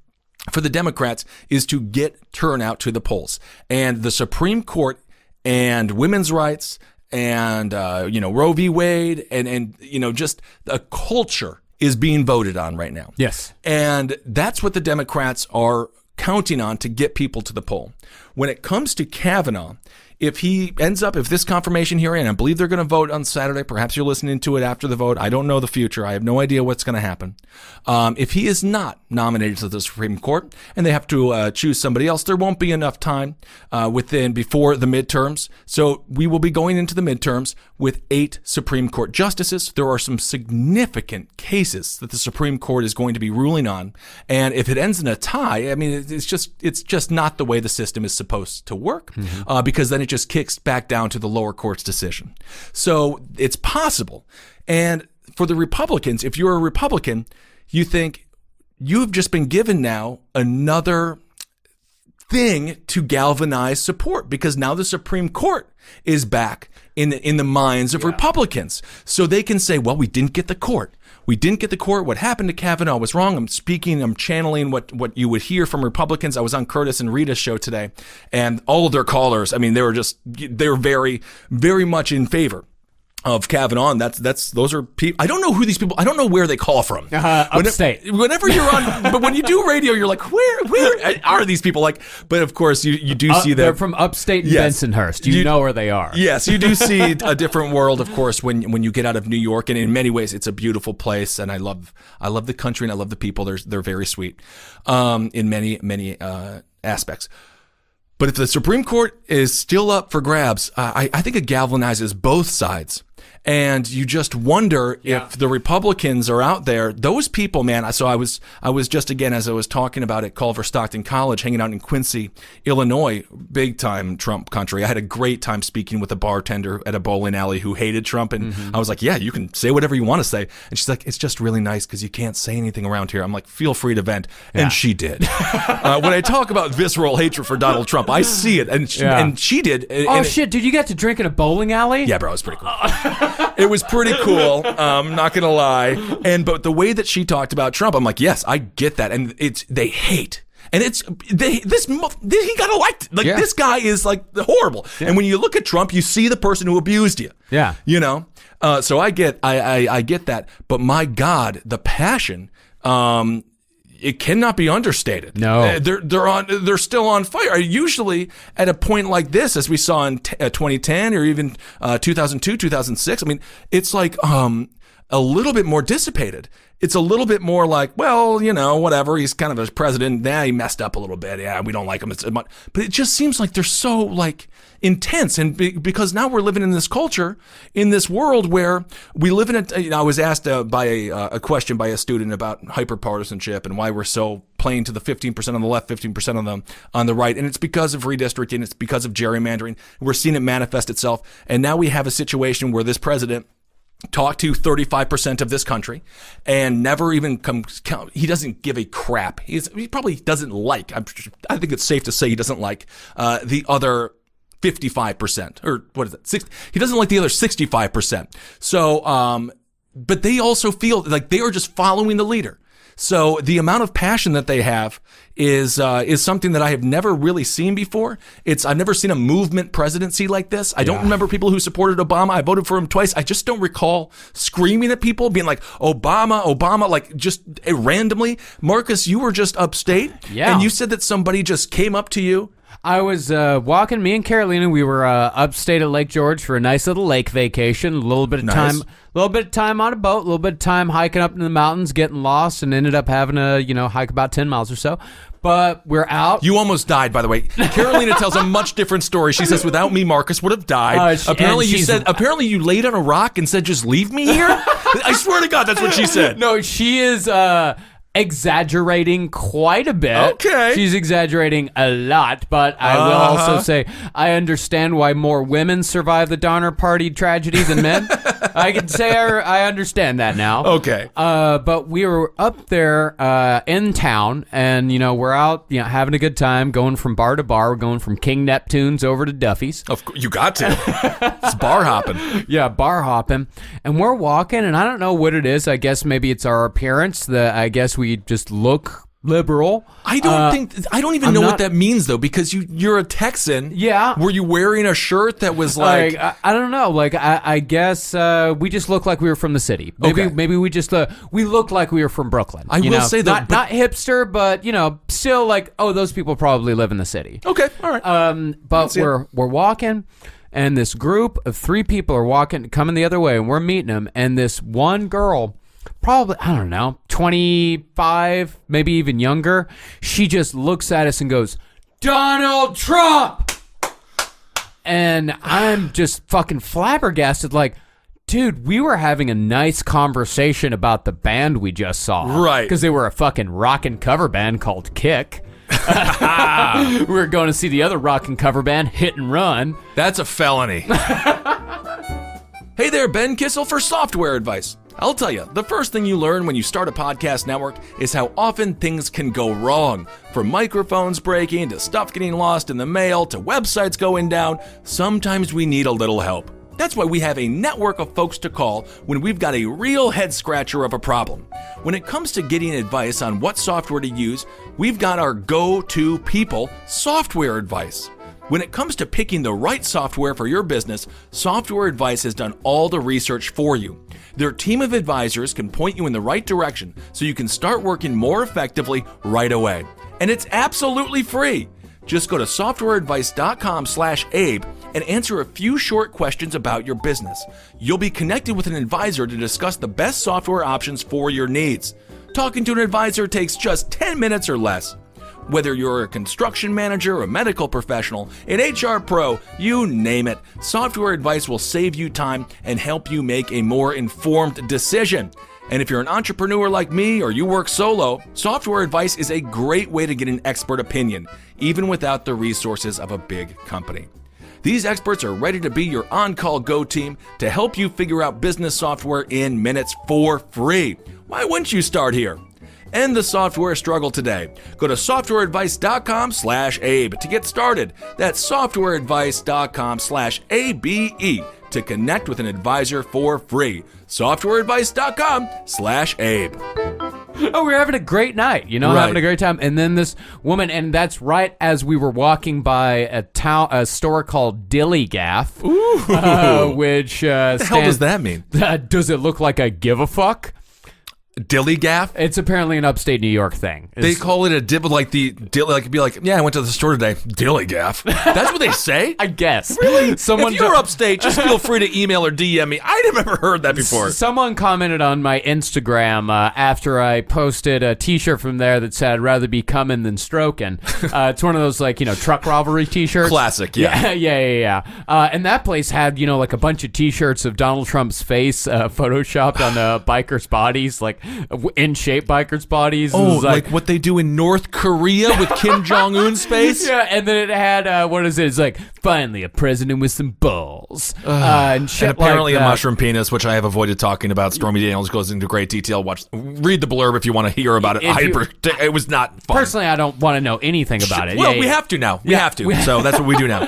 for the Democrats is to get turnout to the polls. And the Supreme Court and women's rights and, Roe v. Wade and just a culture is being voted on right now. Yes. And that's what the Democrats are counting on to get people to the poll. When it comes to Kavanaugh, if this confirmation hearing, and I believe they're going to vote on Saturday, perhaps you're listening to it after the vote. I don't know the future. I have no idea what's going to happen. If he is not nominated to the Supreme Court and they have to choose somebody else, there won't be enough time before the midterms. So we will be going into the midterms with 8 Supreme Court justices. There are some significant cases that the Supreme Court is going to be ruling on. And if it ends in a tie, I mean, it's just not the way the system is supposed to work, because then it just kicks back down to the lower court's decision. So it's possible. And for the Republicans, if you're a Republican, you think you've just been given now another thing to galvanize support, because now the Supreme Court is back in the minds of Republicans. So they can say, well, we didn't get the court. We didn't get the court. What happened to Kavanaugh was wrong. I'm channeling what you would hear from Republicans. I was on Curtis and Rita's show today, and all of their callers, I mean, they were very, very much in favor of Kavanaugh, and those are people. I don't know who these people. I don't know where they call from. Upstate. Whenever you're on, but when you do radio, you're like, where are these people? Like, but of course you do see that they're from upstate and Bensonhurst. You know where they are. Yes, you do see a different world, of course, when you get out of New York, and in many ways, it's a beautiful place, and I love the country and I love the people. They're very sweet, in many aspects. But if the Supreme Court is still up for grabs, I think it galvanizes both sides. And you just wonder if the Republicans are out there. Those people, man. So I was just, again, as I was talking about at Culver Stockton College, hanging out in Quincy, Illinois, big time Trump country. I had a great time speaking with a bartender at a bowling alley who hated Trump. And I was like, yeah, you can say whatever you want to say. And she's like, it's just really nice because you can't say anything around here. I'm like, feel free to vent. And she did. When I talk about visceral hatred for Donald Trump, I see it. And she did. Shit, dude, you got to drink in a bowling alley? Yeah, bro, it was pretty cool. It was pretty cool. Not gonna lie. But the way that she talked about Trump, I'm like, yes, I get that. And they hate. And he got elected. This guy is like horrible. Yeah. And when you look at Trump, you see the person who abused you. Yeah. So I get that. But my God, the passion. It cannot be understated. No, they're still on fire. Usually at a point like this, as we saw in 2010 or even 2002, 2006. I mean, it's like a little bit more dissipated. It's a little bit more like, well, whatever. He's kind of a president. He messed up a little bit. Yeah, we don't like him as much. But it just seems like they're so intense, and because now we're living in this culture, in this world where we live in I was asked by a question by a student about hyperpartisanship and why we're so playing to the 15% on the left, 15% on the right, and it's because of redistricting, it's because of gerrymandering. We're seeing it manifest itself, and now we have a situation where this president talked to 35% of this country and never even he doesn't give a crap. He probably doesn't like, I think it's safe to say he doesn't like the other 55%, or what is it? He doesn't like the other 65%. So, but they also feel like they are just following the leader. So the amount of passion that they have is something that I have never really seen before. I've never seen a movement presidency like this. I don't remember people who supported Obama. I voted for him twice. I just don't recall screaming at people, being like, Obama, like just randomly. Marcus, you were just upstate, and you said that somebody just came up to you. I was walking, me and Carolina, we were upstate at Lake George for a nice little lake vacation, a little bit of time on a boat, a little bit of time hiking up in the mountains, getting lost, and ended up having to, hike about 10 miles or so. But we're out. You almost died, by the way. Carolina tells a much different story. She says, without me, Marcus would have died. Apparently you laid on a rock and said, just leave me here? I swear to God, that's what she said. No, she is... exaggerating quite a bit. Okay. She's exaggerating a lot, but I will also say I understand why more women survive the Donner Party tragedy than men. I can say I understand that now. Okay. But we were up there in town, and we're out, having a good time, going from bar to bar. We're going from King Neptune's over to Duffy's. Of course, you got to. It's bar hopping. Yeah, bar hopping, and we're walking, and I don't know what it is. I guess maybe it's our appearance that I guess we just look liberal. I don't even know what that means though, because you're a Texan. Yeah. Were you wearing a shirt that was like I don't know. Like I guess we just look like we were from the city. Maybe we just we look like we were from Brooklyn. I will say that not hipster, but still like, oh, those people probably live in the city. Okay, all right. But we're walking, and this group of 3 people are coming the other way, and we're meeting them, and this one girl, probably, I don't know, 25, maybe even younger, she just looks at us and goes, "Donald Trump!" And I'm just fucking flabbergasted, like, dude, we were having a nice conversation about the band we just saw. Right. Because they were a fucking rock and cover band called Kick. We were going to see the other rock and cover band, Hit and Run. That's a felony. Hey there, Ben Kissel for software advice. I'll tell you, the first thing you learn when you start a podcast network is how often things can go wrong. From microphones breaking, to stuff getting lost in the mail, to websites going down, sometimes we need a little help. That's why we have a network of folks to call when we've got a real head-scratcher of a problem. When it comes to getting advice on what software to use, we've got our go-to people, Software Advice. When it comes to picking the right software for your business, Software Advice has done all the research for you. Their team of advisors can point you in the right direction so you can start working more effectively right away. And it's absolutely free. Just go to softwareadvice.com/Abe and answer a few short questions about your business. You'll be connected with an advisor to discuss the best software options for your needs. Talking to an advisor takes just 10 minutes or less. Whether you're a construction manager, a medical professional, an HR pro, you name it, Software Advice will save you time and help you make a more informed decision. And if you're an entrepreneur like me or you work solo, Software Advice is a great way to get an expert opinion, even without the resources of a big company. These experts are ready to be your on-call go-team to help you figure out business software in minutes for free. Why wouldn't you start here? End the software struggle today. Go to softwareadvice.com/Abe to get started. That's softwareadvice.com/ABE to connect with an advisor for free. Softwareadvice.com/Abe. Oh, we were having a great night, having a great time. And then this woman, and that's right as we were walking by a store called Dilly Gaff. Ooh. Which what the hell does that mean? Does it look like I give a fuck? Dilly Gaff? It's apparently an upstate New York thing. They call it a dib, like it'd be like, yeah, I went to the store today. Dilly Gaff. That's what they say? I guess. Really? If you're upstate, just feel free to email or DM me. I'd never heard that before. Someone commented on my Instagram after I posted a t-shirt from there that said, "I'd rather be coming than stroking." It's one of those, truck rivalry t-shirts. Classic, yeah. Yeah. And that place had, like a bunch of t-shirts of Donald Trump's face photoshopped on bikers' bodies, like in shape bikers' bodies. Oh, like what they do in North Korea with Kim Jong-un's face? Yeah, and then it had, what is it? It's like, finally a president with some balls. And shit, and apparently like a mushroom penis, which I have avoided talking about. Stormy Daniels goes into great detail. Read the blurb if you want to hear about it. It was not fun. Personally, I don't want to know anything about it. Well, we have to now. We have to. So that's what we do now.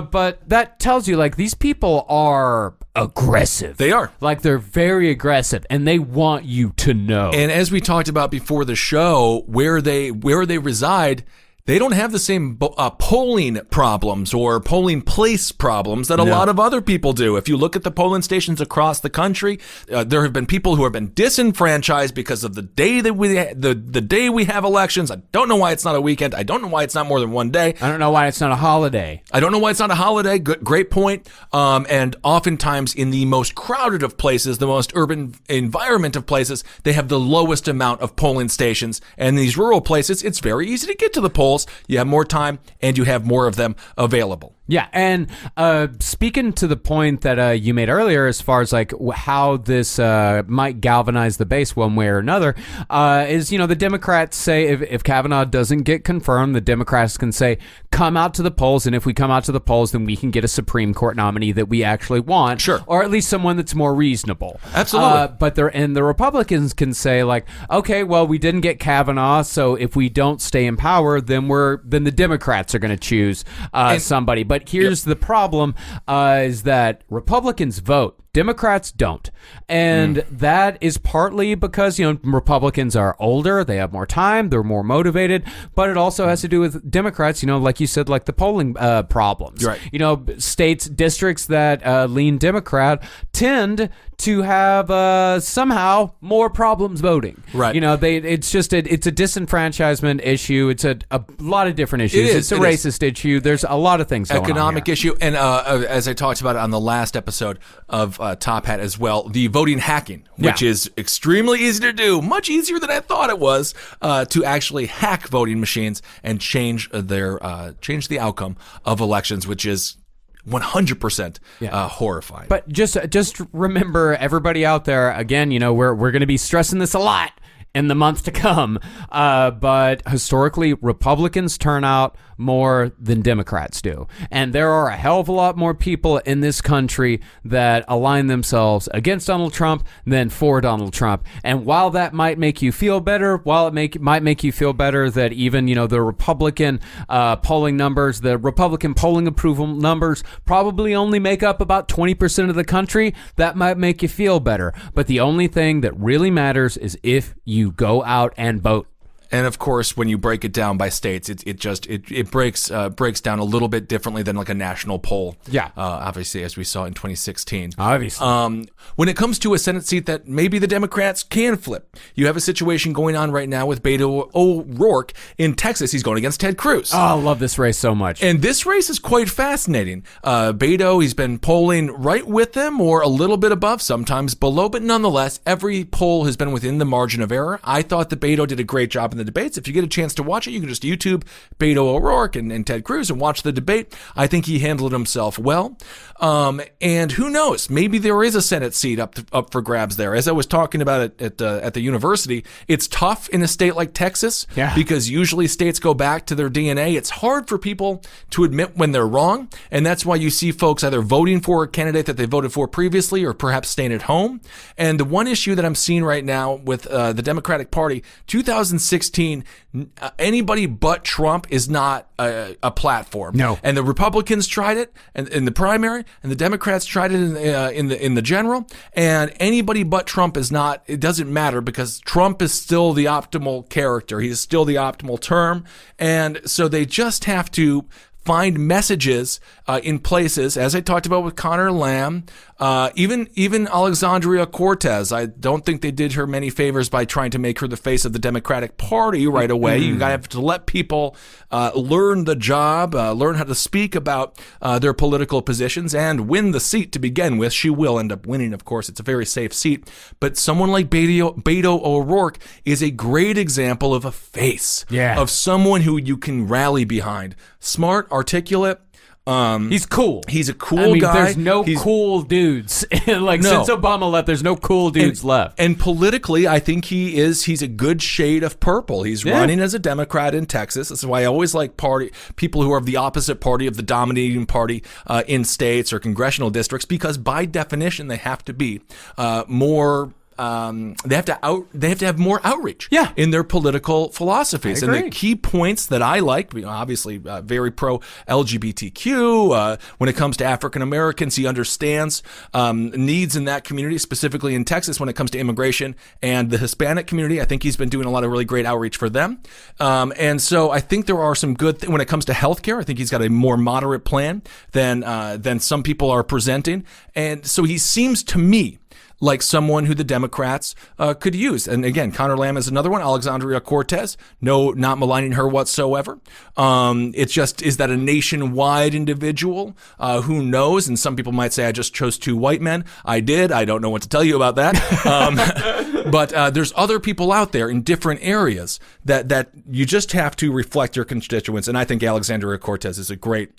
But that tells you, these people are aggressive. They are. They're very aggressive, and they want you to know. And as we talked about before the show, where they reside, they don't have the same polling problems or polling place problems that a lot of other people do. If you look at the polling stations across the country, there have been people who have been disenfranchised because of the day that the day we have elections. I don't know why it's not a weekend. I don't know why it's not more than one day. I don't know why it's not a holiday. I don't know why it's not a holiday. Great point. And oftentimes in the most crowded of places, the most urban environment of places, they have the lowest amount of polling stations. And these rural places, it's very easy to get to the polls. You have more time and you have more of them available. Yeah, and speaking to the point that you made earlier, as far as like how this might galvanize the base one way or another, is the Democrats say if Kavanaugh doesn't get confirmed, the Democrats can say come out to the polls, and if we come out to the polls, then we can get a Supreme Court nominee that we actually want, Sure, or at least someone that's more reasonable. Absolutely. But the Republicans can say like, okay, well we didn't get Kavanaugh, so if we don't stay in power, then the Democrats are going to choose somebody. But here's the problem, is that Republicans vote. Democrats don't. And that is partly because, Republicans are older, they have more time, they're more motivated, but it also has to do with Democrats, like you said, like the polling problems. Right. States, districts that lean Democrat tend to have somehow more problems voting. Right. It's a disenfranchisement issue. It's a lot of different issues. It's a racist issue. There's a lot of things going on economic here. issue, and as I talked about it on the last episode of Top Hat as well, the voting hacking, which is extremely easy to do, much easier than I thought it was, to actually hack voting machines and change the outcome of elections, which is 100% horrifying. But just remember, everybody out there, again, we're going to be stressing this a lot in the months to come, but historically, Republicans turn out more than Democrats do. And there are a hell of a lot more people in this country that align themselves against Donald Trump than for Donald Trump. And while that might make you feel better, might make you feel better that even, the Republican polling numbers, the Republican polling approval numbers probably only make up about 20% of the country, that might make you feel better. But the only thing that really matters is if you go out and vote. And of course, when you break it down by states, it breaks down a little bit differently than like a national poll. Yeah. Obviously, as we saw in 2016. Obviously. When it comes to a Senate seat that maybe the Democrats can flip, you have a situation going on right now with Beto O'Rourke in Texas. He's going against Ted Cruz. Oh, I love this race so much. And this race is quite fascinating. Beto, he's been polling right with them or a little bit above, sometimes below, but nonetheless, every poll has been within the margin of error. I thought that Beto did a great job in the debates. If you get a chance to watch it, you can just YouTube Beto O'Rourke and Ted Cruz and watch the debate. I think he handled himself well. And who knows? Maybe there is a Senate seat up for grabs there. As I was talking about it at the university, it's tough in a state like Texas because usually states go back to their DNA. It's hard for people to admit when they're wrong, and that's why you see folks either voting for a candidate that they voted for previously or perhaps staying at home. And the one issue that I'm seeing right now with the Democratic Party, 2016, anybody but Trump is not a platform. No. And the Republicans tried it in the primary, and the Democrats tried it in the general. And anybody but Trump is not. It doesn't matter because Trump is still the optimal character. He is still the optimal term, and so they just have to find messages in places, as I talked about with Connor Lamb, even Alexandria Cortez. I don't think they did her many favors by trying to make her the face of the Democratic Party right away. You gotta have to let people learn the job, learn how to speak about their political positions, and win the seat to begin with. She will end up winning, of course. It's a very safe seat. But someone like Beto O'Rourke is a great example of a face, of someone who you can rally behind. Smart, articulate. He's cool. He's a cool guy. There's no cool dudes. Since Obama left, there's no cool dudes left. And politically, I think he's a good shade of purple. He's running as a Democrat in Texas. That's why I always like people who are of the opposite party of the dominating party in states or congressional districts, because by definition, they have to be more. They have to have more outreach in their political philosophies. And the key points that I like, obviously very pro LGBTQ. When it comes to African Americans, he understands needs in that community, specifically in Texas when it comes to immigration and the Hispanic community. I think he's been doing a lot of really great outreach for them. And so I think there are some good when it comes to healthcare. I think he's got a more moderate plan than some people are presenting. And so he seems to me like someone who the Democrats could use. And again, Connor Lamb is another one. Alexandria Cortez, not maligning her whatsoever. It's just, is that a nationwide individual? Who knows? And some people might say, I just chose two white men. I did. I don't know what to tell you about that. But there's other people out there in different areas that you just have to reflect your constituents. And I think Alexandria Cortez is a great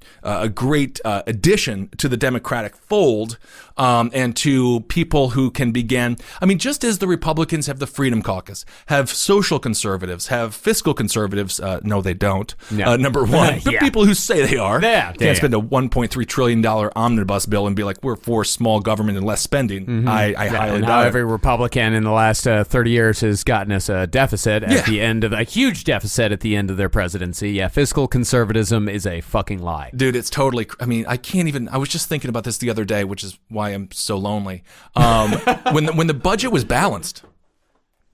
addition to the Democratic fold, and to people who can begin. I mean, just as the Republicans have the Freedom Caucus, have social conservatives, have fiscal conservatives. No, they don't. No. Number one, the people who say they are. Can't spend a $1.3 trillion omnibus bill and be like, we're for small government and less spending. I highly and doubt how it. every Republican in the last 30 years has gotten us a deficit at the end of a huge deficit at the end of their presidency. Yeah, fiscal conservatism is a fucking lie. Dude, it's totally. I mean, I was just thinking about this the other day, which is why I'm so lonely. When the budget was balanced.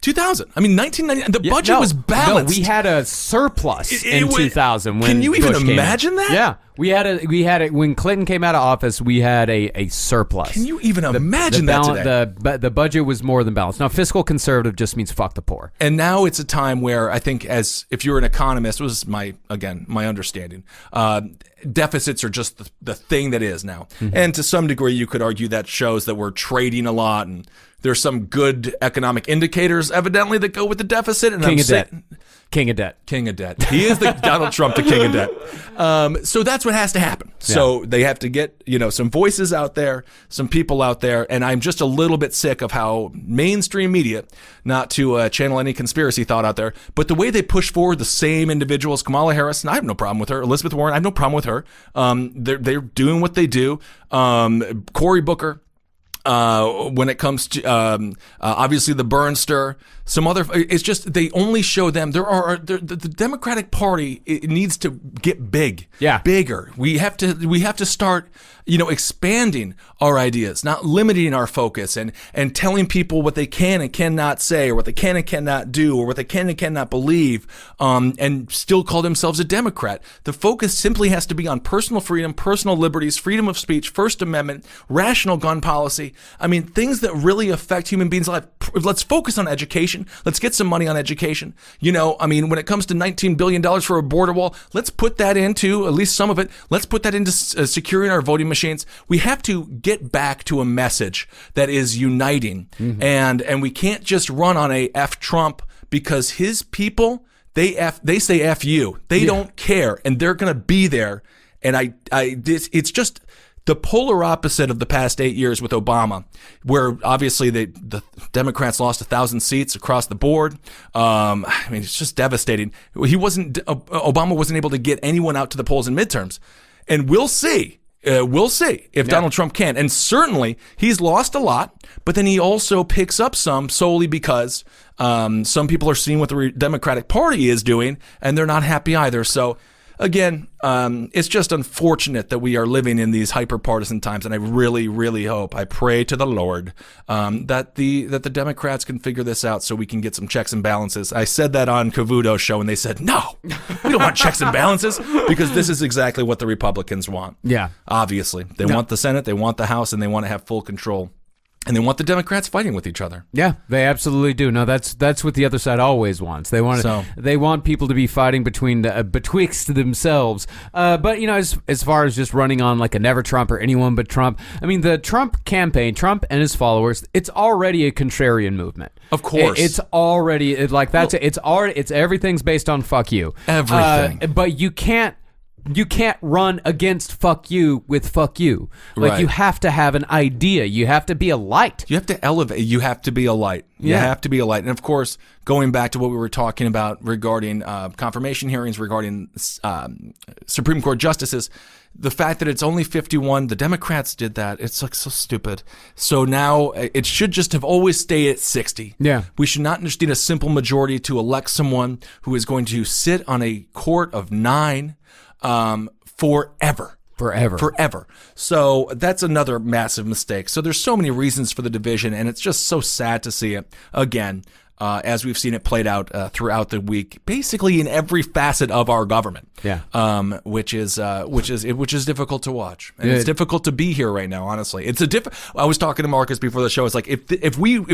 2000. I mean, 1990. The budget was balanced. No, we had a surplus in 2000. When can you even Bush imagine that? Yeah, we had it when Clinton came out of office. We had a surplus. Can you even imagine that today? The budget was more than balanced. Now, fiscal conservative just means fuck the poor. And now it's a time where I think, as if you're an economist, was my understanding. Deficits are just the thing that is now. Mm-hmm. And to some degree, you could argue that shows that we're trading a lot, and there's some good economic indicators, evidently, that go with the deficit. And King of debt. King of debt. He is the Donald Trump, the king of debt. So that's what has to happen. Yeah. So they have to get, some voices out there, some people out there. And I'm just a little bit sick of how mainstream media, not to channel any conspiracy thought out there, but the way they push forward the same individuals, Kamala Harris, and I have no problem with her. Elizabeth Warren, I have no problem with her. They're doing what they do. Cory Booker. When it comes to obviously the Bernster, some other, it's just they only show them. The Democratic Party, it needs to get bigger. We have to start expanding our ideas, not limiting our focus, and telling people what they can and cannot say, or what they can and cannot do, or what they can and cannot believe, and still call themselves a Democrat. The focus simply has to be on personal freedom, personal liberties, freedom of speech, First Amendment, rational gun policy. I mean, things that really affect human beings' life. Let's focus on education. Let's get some money on education. When it comes to $19 billion for a border wall, let's put that into, at least some of it, let's put that into securing our voting machines. We have to get back to a message that is uniting. Mm-hmm. And we can't just run on a F Trump, because his people, they say F you. They don't care, and they're going to be there. And it's just the polar opposite of the past 8 years with Obama, where obviously the Democrats lost 1,000 seats across the board. It's just devastating. Obama wasn't able to get anyone out to the polls in midterms, and we'll see if Donald Trump can. And certainly he's lost a lot, but then he also picks up some solely because some people are seeing what the Democratic Party is doing, and they're not happy either. So again, it's just unfortunate that we are living in these hyper-partisan times, and I really, really hope, I pray to the Lord, that the Democrats can figure this out so we can get some checks and balances. I said that on Cavuto's show, and they said, no, we don't want checks and balances, because this is exactly what the Republicans want. Yeah. Obviously. They want the Senate, they want the House, and they want to have full control. And they want the Democrats fighting with each other. Yeah, they absolutely do. No, that's what the other side always wants. They want people to be fighting betwixt themselves. But as far as just running on like a never Trump or anyone but Trump, I mean, the Trump campaign, Trump and his followers, it's already a contrarian movement. Of course, it's already it's everything's based on fuck you. Everything, but you can't run against fuck you with fuck you. Like, you have to have an idea. You have to be a light. You have to elevate. You have to be a light. You have to be a light. And of course, going back to what we were talking about regarding confirmation hearings, regarding Supreme Court justices, the fact that it's only 51, the Democrats did that. It's like so stupid. So now it should just have always stayed at 60. Yeah. We should not just need a simple majority to elect someone who is going to sit on a court of 9 forever. So that's another massive mistake. So there's so many reasons for the division, and it's just so sad to see it again, as we've seen it played out throughout the week, basically in every facet of our government. Yeah. Which is difficult to watch, and it's difficult to be here right now. Honestly, I was talking to Marcus before the show. It's like if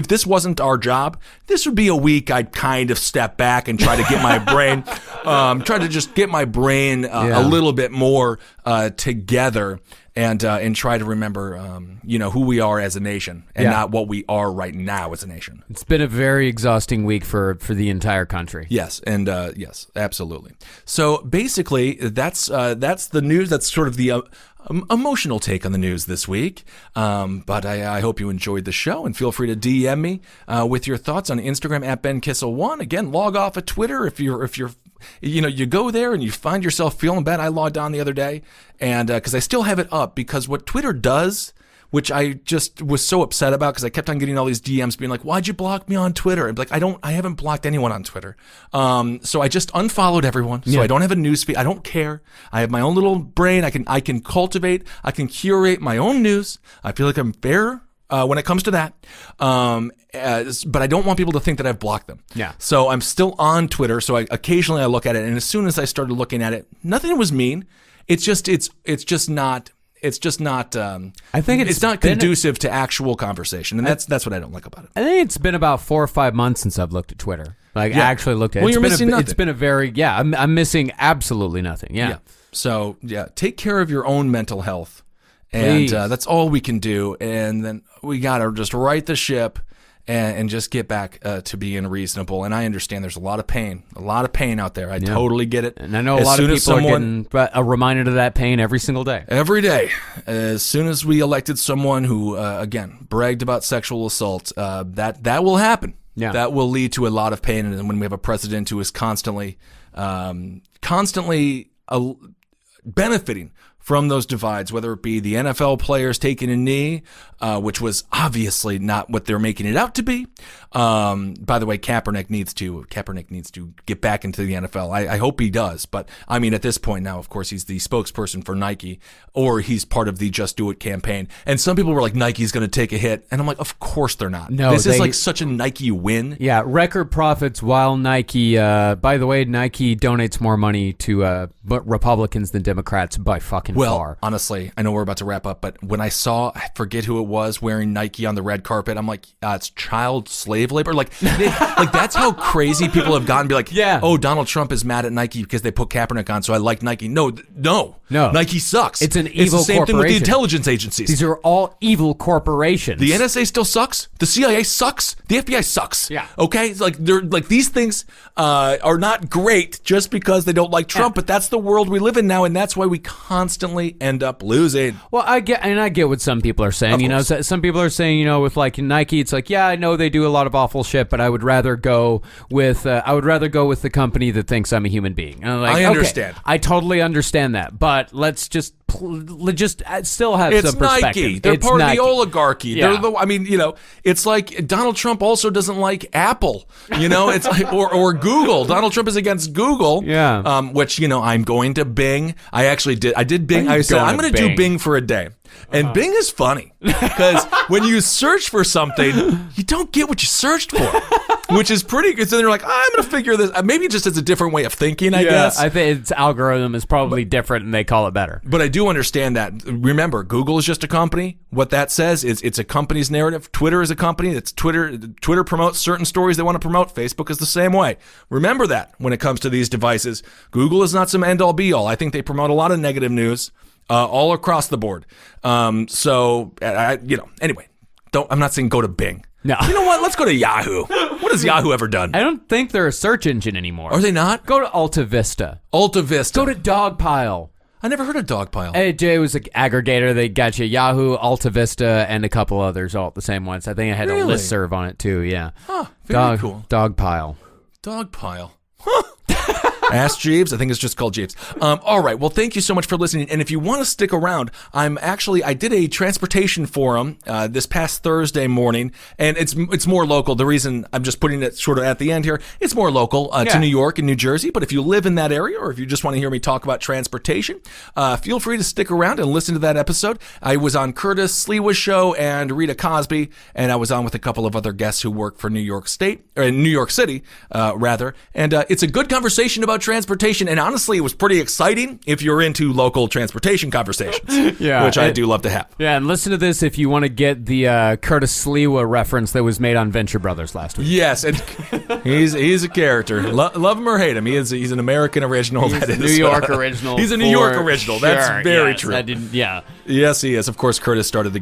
this wasn't our job, this would be a week I'd kind of step back and try to get my brain, a little bit more together. and try to remember, who we are as a nation and not what we are right now as a nation. It's been a very exhausting week for the entire country. Yes, and yes, absolutely. So basically, that's the news. That's sort of the emotional take on the news this week. But I hope you enjoyed the show, and feel free to DM me with your thoughts on Instagram at Ben Kissel1. Again, log off of Twitter if you're you go there and you find yourself feeling bad. I logged on the other day, and because I still have it up, because what Twitter does, which I just was so upset about, because I kept on getting all these DMs being like, "Why'd you block me on Twitter?" And like, I haven't blocked anyone on Twitter. So I just unfollowed everyone. So I don't have a news feed. I don't care. I have my own little brain. I can cultivate. I can curate my own news. I feel like I'm fair when it comes to that. But I don't want people to think that I've blocked them. Yeah. So I'm still on Twitter. So occasionally I look at it, and as soon as I started looking at it, nothing was mean. It's just not. I think it's not conducive to actual conversation, and that's what I don't like about it. I think it's been about 4 or 5 months since I've looked at Twitter. Actually looked at it. Well, you're missing nothing. It's been a very I'm missing absolutely nothing. Yeah. So take care of your own mental health, and that's all we can do. And then we gotta just right the ship and just get back to being reasonable. And I understand there's a lot of pain out there. I totally get it. And I know a lot of people are getting reminded of that pain every single day. Every day. As soon as we elected someone who, again, bragged about sexual assault, that will happen. Yeah. That will lead to a lot of pain. And when we have a president who is constantly benefiting from those divides, whether it be the NFL players taking a knee, which was obviously not what they're making it out to be. By the way, Kaepernick needs to get back into the NFL. I hope he does. But I mean, at this point now, of course, he's the spokesperson for Nike, or he's part of the Just Do It campaign. And some people were like, Nike's going to take a hit. And I'm like, of course they're not. No, this is like such a Nike win. Yeah, record profits while Nike, by the way, Nike donates more money to Republicans than Democrats by fucking far. Honestly, I know we're about to wrap up, but when I forget who it was wearing Nike on the red carpet, I'm like, it's child slave labor. Like that's how crazy people have gotten. Be like, oh, Donald Trump is mad at Nike because they put Kaepernick on, so I like Nike. No, Nike sucks. It's an evil corporation. It's the same thing with the intelligence agencies. These are all evil corporations. The NSA still sucks. The CIA sucks. The FBI sucks. Yeah. Okay. It's like they're like these things are not great just because they don't like Trump, but that's the world we live in now, and that's why we constantly end up losing. Well, I get what some people are saying. Some people are saying, with like Nike, it's like, I know they do a lot of awful shit, but I would rather go with the company that thinks I'm a human being. And I'm like, I understand. Okay, I totally understand that, but let's just still have some perspective. Nike. They're part of the oligarchy. Yeah. It's like Donald Trump also doesn't like Apple. It's like, or Google. Donald Trump is against Google. Yeah. Which I'm going to Bing. I did Bing. I said I'm going to do Bing for a day. And Bing is funny because when you search for something, you don't get what you searched for, which is pretty good. So then you're like, I'm going to figure this. Maybe just it's a different way of thinking, I guess. I think its algorithm is probably different and they call it better. But I do understand that. Remember, Google is just a company. What that says is it's a company's narrative. Twitter is a company. That's Twitter. Twitter promotes certain stories they want to promote. Facebook is the same way. Remember that when it comes to these devices. Google is not some end-all be-all. I think they promote a lot of negative news. All across the board. Anyway, I'm not saying go to Bing. No. You know what? Let's go to Yahoo. What has Yahoo ever done? I don't think they're a search engine anymore. Are they not? Go to Alta Vista. Go to Dogpile. I never heard of Dogpile. AJ was an aggregator. They got you Yahoo, Alta Vista, and a couple others, all at the same ones. I think I had a listserv on it too, yeah. Huh, very cool. Dogpile. Huh. Ask Jeeves. I think it's just called Jeeves. All right. Well, thank you so much for listening. And if you want to stick around, I did a transportation forum this past Thursday morning, and it's more local. The reason I'm just putting it sort of at the end here, it's more local to New York and New Jersey. But if you live in that area, or if you just want to hear me talk about transportation, feel free to stick around and listen to that episode. I was on Curtis Sliwa's show and Rita Cosby, and I was on with a couple of other guests who work for New York City, rather. And it's a good conversation about about transportation, and honestly, it was pretty exciting if you're into local transportation conversations, which I do love to have. Yeah, and listen to this if you want to get the Curtis Sliwa reference that was made on Venture Brothers last week. Yes, and he's a character. Love him or hate him, he's an American original. He's a New York original. He's a New York original. Sure, That's very yes, true. Yes, he is. Of course, Curtis started the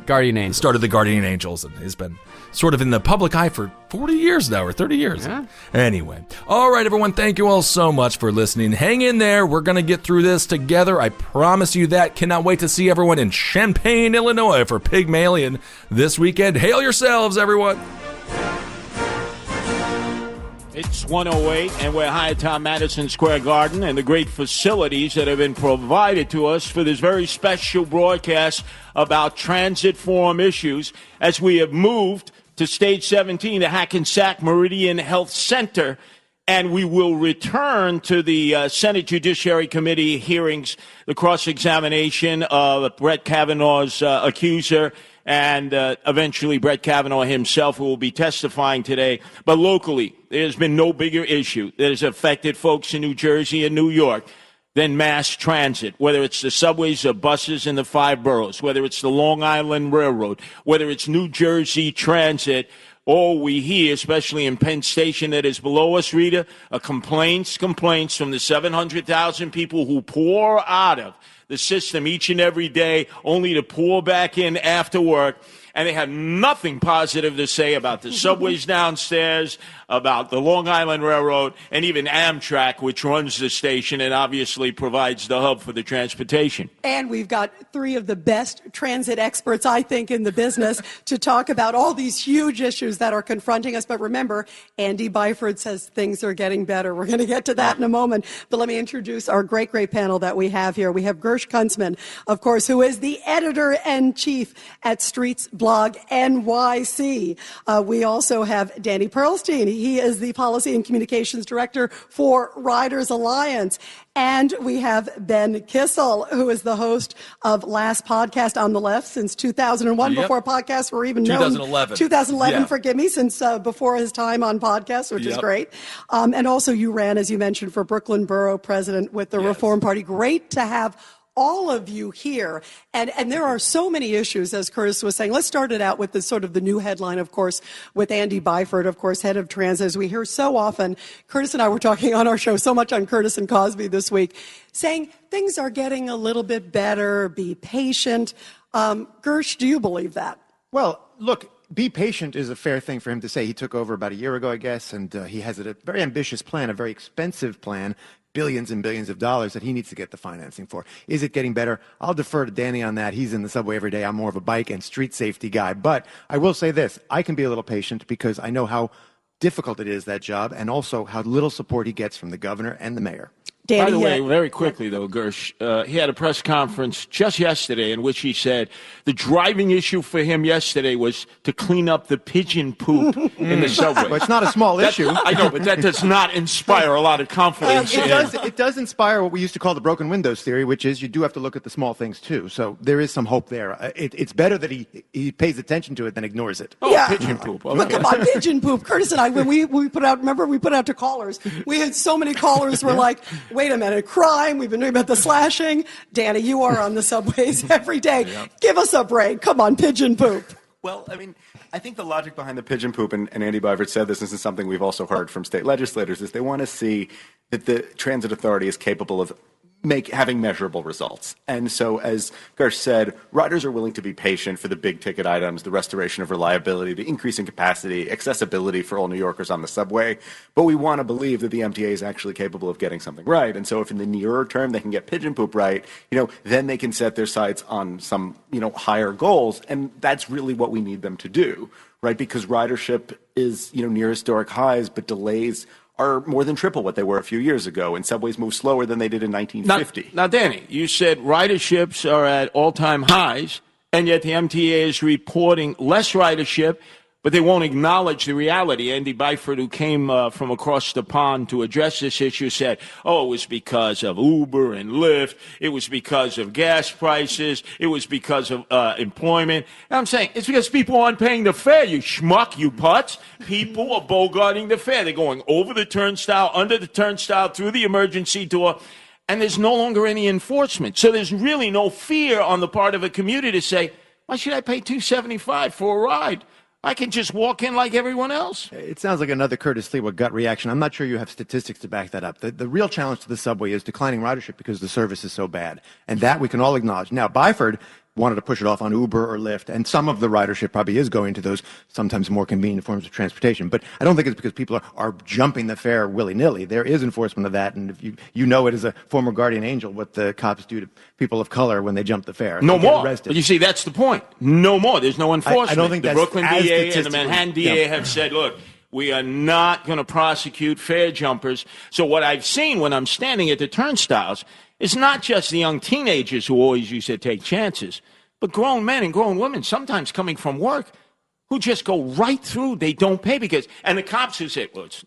Guardian Angels. Started the Guardian Angels, and has been sort of in the public eye for 40 years now, or 30 years. Yeah. Anyway, all right, everyone, thank you all so much for listening. Hang in there. We're going to get through this together. I promise you that. Cannot wait to see everyone in Champaign, Illinois for Pygmalion this weekend. Hail yourselves, everyone. It's 1:08, and we're Hyatt Madison Square Garden, and the great facilities that have been provided to us for this very special broadcast about transit forum issues as we have moved to Stage 17, the Hackensack Meridian Health Center, and we will return to the Senate Judiciary Committee hearings, the cross-examination of Brett Kavanaugh's accuser, and eventually Brett Kavanaugh himself, who will be testifying today. But locally, there's been no bigger issue that has affected folks in New Jersey and New York than mass transit, whether it's the subways or buses in the 5 boroughs, whether it's the Long Island Railroad, whether it's New Jersey Transit. All we hear, especially in Penn Station that is below us, Rita, are complaints from the 700,000 people who pour out of the system each and every day, only to pour back in after work. And they have nothing positive to say about the subways downstairs, about the Long Island Railroad, and even Amtrak, which runs the station and obviously provides the hub for the transportation. And we've got 3 of the best transit experts, I think, in the business to talk about all these huge issues that are confronting us. But remember, Andy Byford says things are getting better. We're going to get to that in a moment. But let me introduce our great panel that we have here. We have Gersh Kuntzman, of course, who is the editor-in-chief at Streets Blog NYC. We also have Danny Perlstein. He is the Policy and Communications Director for Riders Alliance. And we have Ben Kissel, who is the host of Last Podcast on the Left since 2001, before podcasts were even known. 2011, forgive me, since before his time on podcasts, which is great. And also you ran, as you mentioned, for Brooklyn Borough President with the Reform Party. Great to have all of you here. And there are so many issues, as Curtis was saying. Let's start it out with the sort of the new headline, of course, with Andy Byford, of course, head of transit. As we hear so often, Curtis and I were talking on our show so much on Curtis and Cosby this week, saying things are getting a little bit better, be patient. Gersh, do you believe that? Well, look, be patient is a fair thing for him to say. He took over about a year ago, I guess, and he has a very ambitious plan, a very expensive plan, billions and billions of dollars that he needs to get the financing for. Is it getting better? I'll defer to Danny on that. He's in the subway every day. I'm more of a bike and street safety guy. But I will say this. I can be a little patient because I know how difficult it is, that job, and also how little support he gets from the governor and the mayor. Danny, by the way, very quickly, though, Gersh, he had a press conference just yesterday in which he said the driving issue for him yesterday was to clean up the pigeon poop in the subway. Well, it's not a small issue. I know, but that does not inspire a lot of confidence. It does inspire what we used to call the broken windows theory, which is you do have to look at the small things, too. So there is some hope there. It's better that he pays attention to it than ignores it. Oh, yeah. Pigeon poop. Okay. Look, come on, pigeon poop. Curtis and I, when we put out, remember, we put out to callers. We had so many callers who were like, wait a minute, crime. We've been doing about the slashing. Danny, you are on the subways every day. Yep. Give us a break. Come on, pigeon poop. Well, I mean, I think the logic behind the pigeon poop, and Andy Byford said this is something we've also heard from state legislators, is they want to see that the transit authority is capable of having measurable results. And so, as Gersh said, riders are willing to be patient for the big ticket items, the restoration of reliability, the increase in capacity, accessibility for all New Yorkers on the subway. But we want to believe that the MTA is actually capable of getting something right. And so if in the nearer term they can get pigeon poop right, then they can set their sights on some, higher goals. And that's really what we need them to do, right? Because ridership is, near historic highs, but delays are more than triple what they were a few years ago, and subways move slower than they did in 1950. Now, Danny, you said riderships are at all-time highs, and yet the MTA is reporting less ridership, but they won't acknowledge the reality. Andy Byford, who came from across the pond to address this issue, said, oh, it was because of Uber and Lyft. It was because of gas prices. It was because of employment. And I'm saying it's because people aren't paying the fare, you schmuck, you putz. People are bogarting the fare. They're going over the turnstile, under the turnstile, through the emergency door, and there's no longer any enforcement. So there's really no fear on the part of a commuter to say, why should I pay $2.75 for a ride? I can just walk in like everyone else. It sounds like another Curtis Lewa gut reaction. I'm not sure you have statistics to back that up. The real challenge to the subway is declining ridership because the service is so bad. And that we can all acknowledge. Now, Byford wanted to push it off on Uber or Lyft, and some of the ridership probably is going to those sometimes more convenient forms of transportation. But I don't think it's because people are jumping the fare willy-nilly. There is enforcement of that, and if you know it as a former guardian angel what the cops do to people of color when they jump the fare. No more. Arrested. But you see, that's the point. No more. There's no enforcement. I don't think the that's Brooklyn as DA and the Manhattan DA have said, look, we are not going to prosecute fare jumpers. So what I've seen when I'm standing at the turnstiles is not just the young teenagers who always used to take chances, but grown men and grown women, sometimes coming from work, who just go right through. They don't pay and the cops who say, well, it's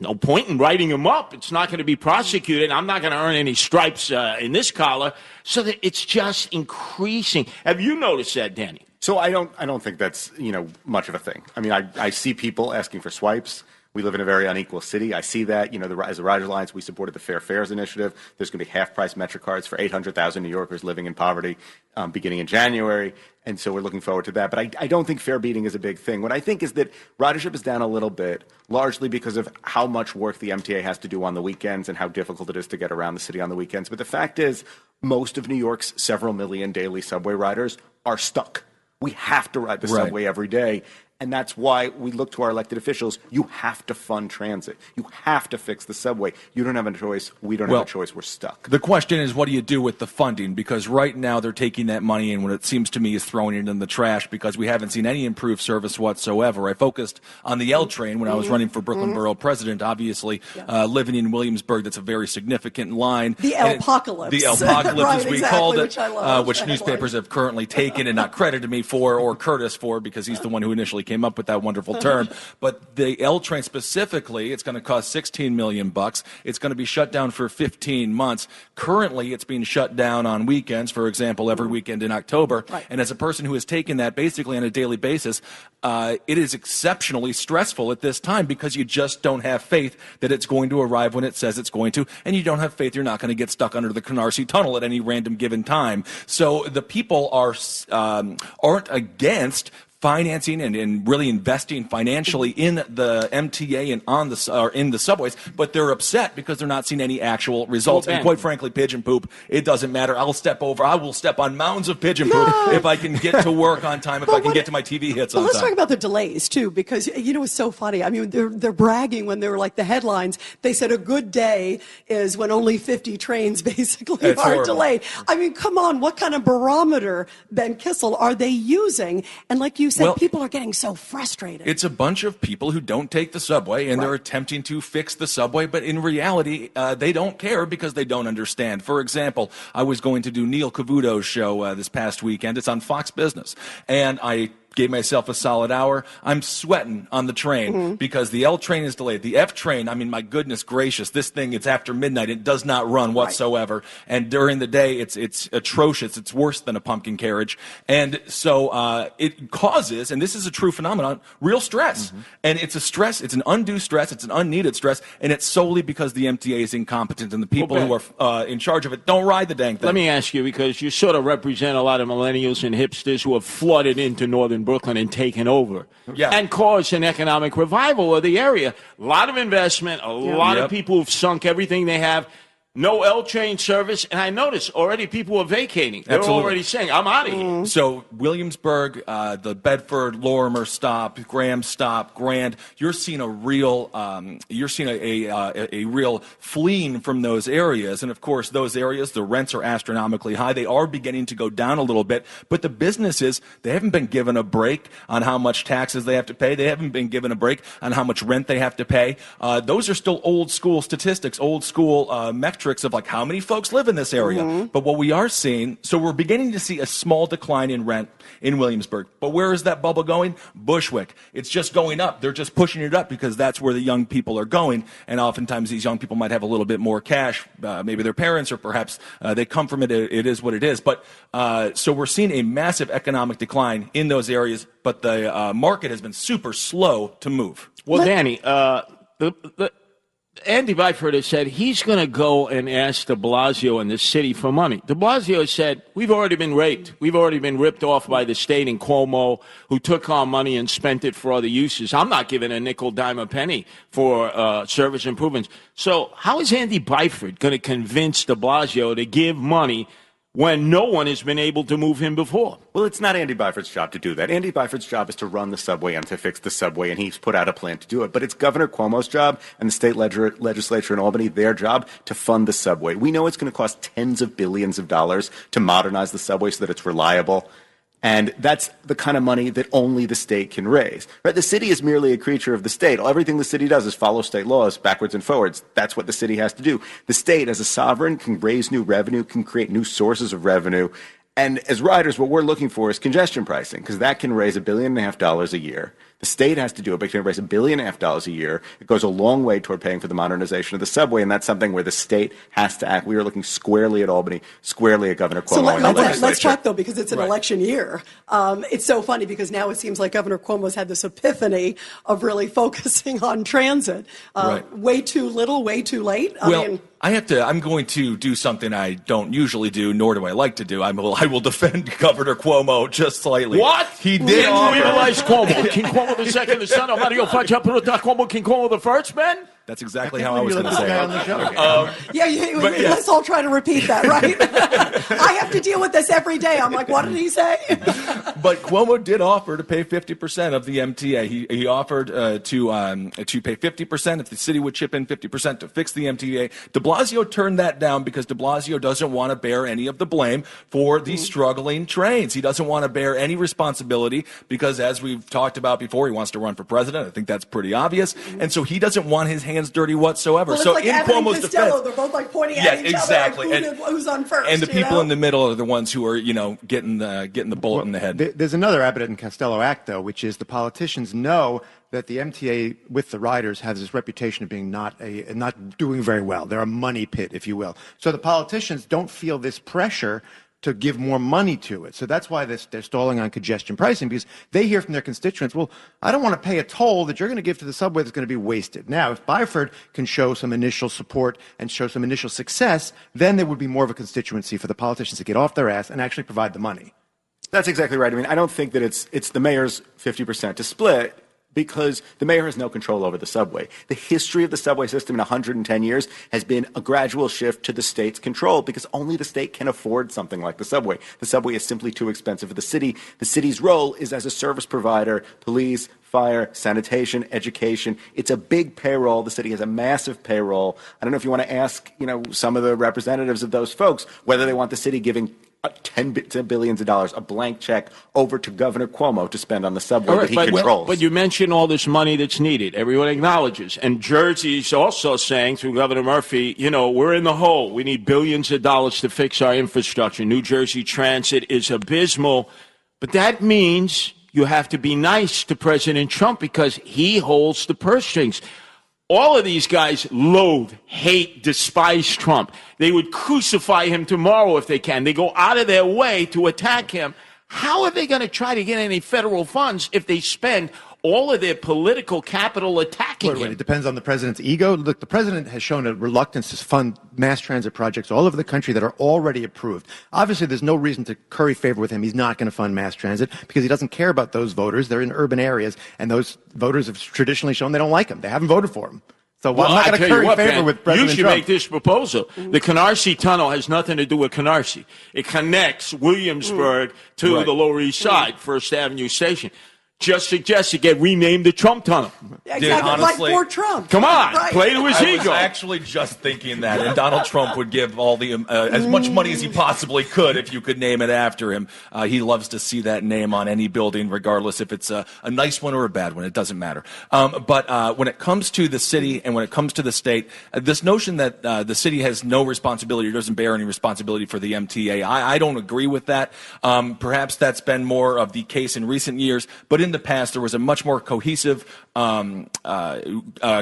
no point in writing them up. It's not going to be prosecuted. I'm not going to earn any stripes in this collar. So that it's just increasing. Have you noticed that, Danny? So I don't think that's, much of a thing. I mean, I see people asking for swipes. We live in a very unequal city. I see that. As the Riders Alliance, we supported the Fair Fares initiative. There's going to be half-price MetroCards for 800,000 New Yorkers living in poverty beginning in January. And so we're looking forward to that. But I don't think fare beating is a big thing. What I think is that ridership is down a little bit, largely because of how much work the MTA has to do on the weekends and how difficult it is to get around the city on the weekends. But the fact is, most of New York's several million daily subway riders are stuck. We have to ride the subway every day. And that's why we look to our elected officials. You have to fund transit. You have to fix the subway. You don't have a choice. We don't have a choice. We're stuck. The question is, what do you do with the funding? Because right now they're taking that money and what it seems to me is throwing it in the trash because we haven't seen any improved service whatsoever. I focused on the L train when I was running for Brooklyn Borough President. Obviously, living in Williamsburg, that's a very significant line. The L-pocalypse. The L-pocalypse, right, as we called it, which newspapers have currently taken and not credited me for, or Curtis for, because he's the one who initially came up with that wonderful term. But the L train specifically, it's going to cost $16 million. It's going to be shut down for 15 months. Currently, it's being shut down on weekends, for example, every weekend in October. Right. And as a person who has taken that basically on a daily basis, it is exceptionally stressful at this time because you just don't have faith that it's going to arrive when it says it's going to, and you don't have faith you're not going to get stuck under the Canarsie Tunnel at any random given time. So the people aren't against financing and really investing financially in the MTA and in the subways, but they're upset because they're not seeing any actual results. And quite frankly, pigeon poop, it doesn't matter. I will step on mounds of pigeon poop if I can get to work on time, if I can get to my TV hits on time. Let's talk about the delays too, because it's so funny. I mean, they're bragging when they were like the headlines. They said a good day is when only 50 trains basically are delayed. I mean, come on, what kind of barometer, Ben Kissel, are they using? And like you said, people are getting so frustrated. It's a bunch of people who don't take the subway, and they're attempting to fix the subway, but in reality, they don't care because they don't understand. For example, I was going to do Neil Cavuto's show this past weekend. It's on Fox Business, and I gave myself a solid hour. I'm sweating on the train because the L train is delayed. The F train, I mean, my goodness gracious, this thing, it's after midnight. It does not run whatsoever. Right. And during the day, it's atrocious. It's worse than a pumpkin carriage. And so it causes, and this is a true phenomenon, real stress. And it's a stress. It's an undue stress. It's an unneeded stress. And it's solely because the MTA is incompetent and the people who are in charge of it don't ride the dang thing. Let me ask you, because you sort of represent a lot of millennials and hipsters who have flooded into northern Brooklyn and taken over and caused an economic revival of the area. A lot of investment, a lot of people who've sunk everything they have. No L train service, and I notice already people are vacating. They're already saying, I'm out of here. So Williamsburg, the Bedford, Lorimer stop, Graham stop, Grand, you're seeing a real real fleeing from those areas. And of course, those areas, the rents are astronomically high. They are beginning to go down a little bit, but the businesses, they haven't been given a break on how much taxes they have to pay. They haven't been given a break on how much rent they have to pay. Those are still old school statistics, old school metrics. metrics of like how many folks live in this area. But what we are seeing, so we're beginning to see a small decline in rent in Williamsburg. But where is that bubble going? Bushwick. It's just going up. They're just pushing it up because that's where the young people are going. And oftentimes these young people might have a little bit more cash, maybe their parents, or perhaps they come from it. It is what it is. But so we're seeing a massive economic decline in those areas, but the market has been super slow to move. Well, Danny, Andy Byford has said he's going to go and ask de Blasio and the city for money. De Blasio said, we've already been raped. We've already been ripped off by the state and Cuomo, who took our money and spent it for other uses. I'm not giving a nickel, dime, a penny for service improvements. So how is Andy Byford going to convince de Blasio to give money when no one has been able to move him before? Well, it's not Andy Byford's job to do that. Andy Byford's job is to run the subway and to fix the subway, and he's put out a plan to do it. But it's Governor Cuomo's job and the state legislature in Albany, their job to fund the subway. We know it's going to cost tens of billions of dollars to modernize the subway so that it's reliable. And that's the kind of money that only the state can raise. Right? The city is merely a creature of the state. Everything the city does is follow state laws backwards and forwards. That's what the city has to do. The state, as a sovereign, can raise new revenue, can create new sources of revenue. And as riders, what we're looking for is congestion pricing, because that can raise $1.5 billion a year. The state has to do it, but it can raise $1.5 billion a year. It goes a long way toward paying for the modernization of the subway, and that's something where the state has to act. We are looking squarely at Albany, squarely at Governor Cuomo. So and the legislature. let's talk, though, because it's an election year. It's so funny because now it seems like Governor Cuomo's had this epiphany of really focusing on transit. Way too little, way too late. I'm going to do something I don't usually do, nor do I like to do. I will defend Governor Cuomo just slightly. What? He did realize Cuomo. King Cuomo the second, the son of Mario Facciapuruta Cuomo, King Cuomo the first, man? That's exactly how I was going to say it. Let's all try to repeat that, right? I have to deal with this every day. I'm like, what did he say? But Cuomo did offer to pay 50% of the MTA. He offered to pay 50% if the city would chip in 50% to fix the MTA. De Blasio turned that down because de Blasio doesn't want to bear any of the blame for the struggling trains. He doesn't want to bear any responsibility because, as we've talked about before, he wants to run for president. I think that's pretty obvious. And so he doesn't want his hands dirty whatsoever. Well, so like in Abbott Cuomo's and Costello, defense, they're both like pointing yes, at each exactly. other, like who's on first. And the people in the middle are the ones who are, getting the bullet in the head. There's another Abbott and Costello act, though, which is the politicians know that the MTA with the riders has this reputation of being not doing very well. They're a money pit, if you will. So the politicians don't feel this pressure to give more money to it. So that's why they're stalling on congestion pricing, because they hear from their constituents, well, I don't want to pay a toll that you're going to give to the subway that's going to be wasted. Now, if Byford can show some initial support and show some initial success, then there would be more of a constituency for the politicians to get off their ass and actually provide the money. That's exactly right. I mean, I don't think that it's the mayor's 50% to split, because the mayor has no control over the subway. The history of the subway system in 110 years has been a gradual shift to the state's control, because only the state can afford something like the subway. The subway is simply too expensive for the city. The city's role is as a service provider: police, fire, sanitation, education. It's a big payroll. The city has a massive payroll. I don't know if you want to ask, some of the representatives of those folks whether they want the city giving $10 billion, a blank check over to Governor Cuomo to spend on the subway that he controls. But you mentioned all this money that's needed. Everyone acknowledges. And Jersey's also saying through Governor Murphy, we're in the hole. We need billions of dollars to fix our infrastructure. New Jersey transit is abysmal. But that means you have to be nice to President Trump because he holds the purse strings. All of these guys loathe, hate, despise Trump. They would crucify him tomorrow if they can. They go out of their way to attack him. How are they going to try to get any federal funds if they spend all of their political capital attacking him? It depends on the president's ego. Look, the president has shown a reluctance to fund mass transit projects all over the country that are already approved. Obviously, there's no reason to curry favor with him. He's not going to fund mass transit because he doesn't care about those voters. They're in urban areas, and those voters have traditionally shown they don't like him. They haven't voted for him. So I'm not going to curry favor with President Trump. You should make this proposal. The Canarsie Tunnel has nothing to do with Canarsie. It connects Williamsburg to the Lower East Side, First Avenue Station. just suggested get renamed the Trump Tunnel. Exactly, honestly, like for Trump. Come on, Right. play to his I ego. was actually just thinking that, and Donald Trump would give all the as much money as he possibly could if you could name it after him. He loves to see that name on any building, regardless if it's a nice one or a bad one. It doesn't matter. But when it comes to the city and when it comes to the state, this notion that the city has no responsibility or doesn't bear any responsibility for the MTA, I don't agree with that. Perhaps that's been more of the case in recent years, but in the past there was a much more cohesive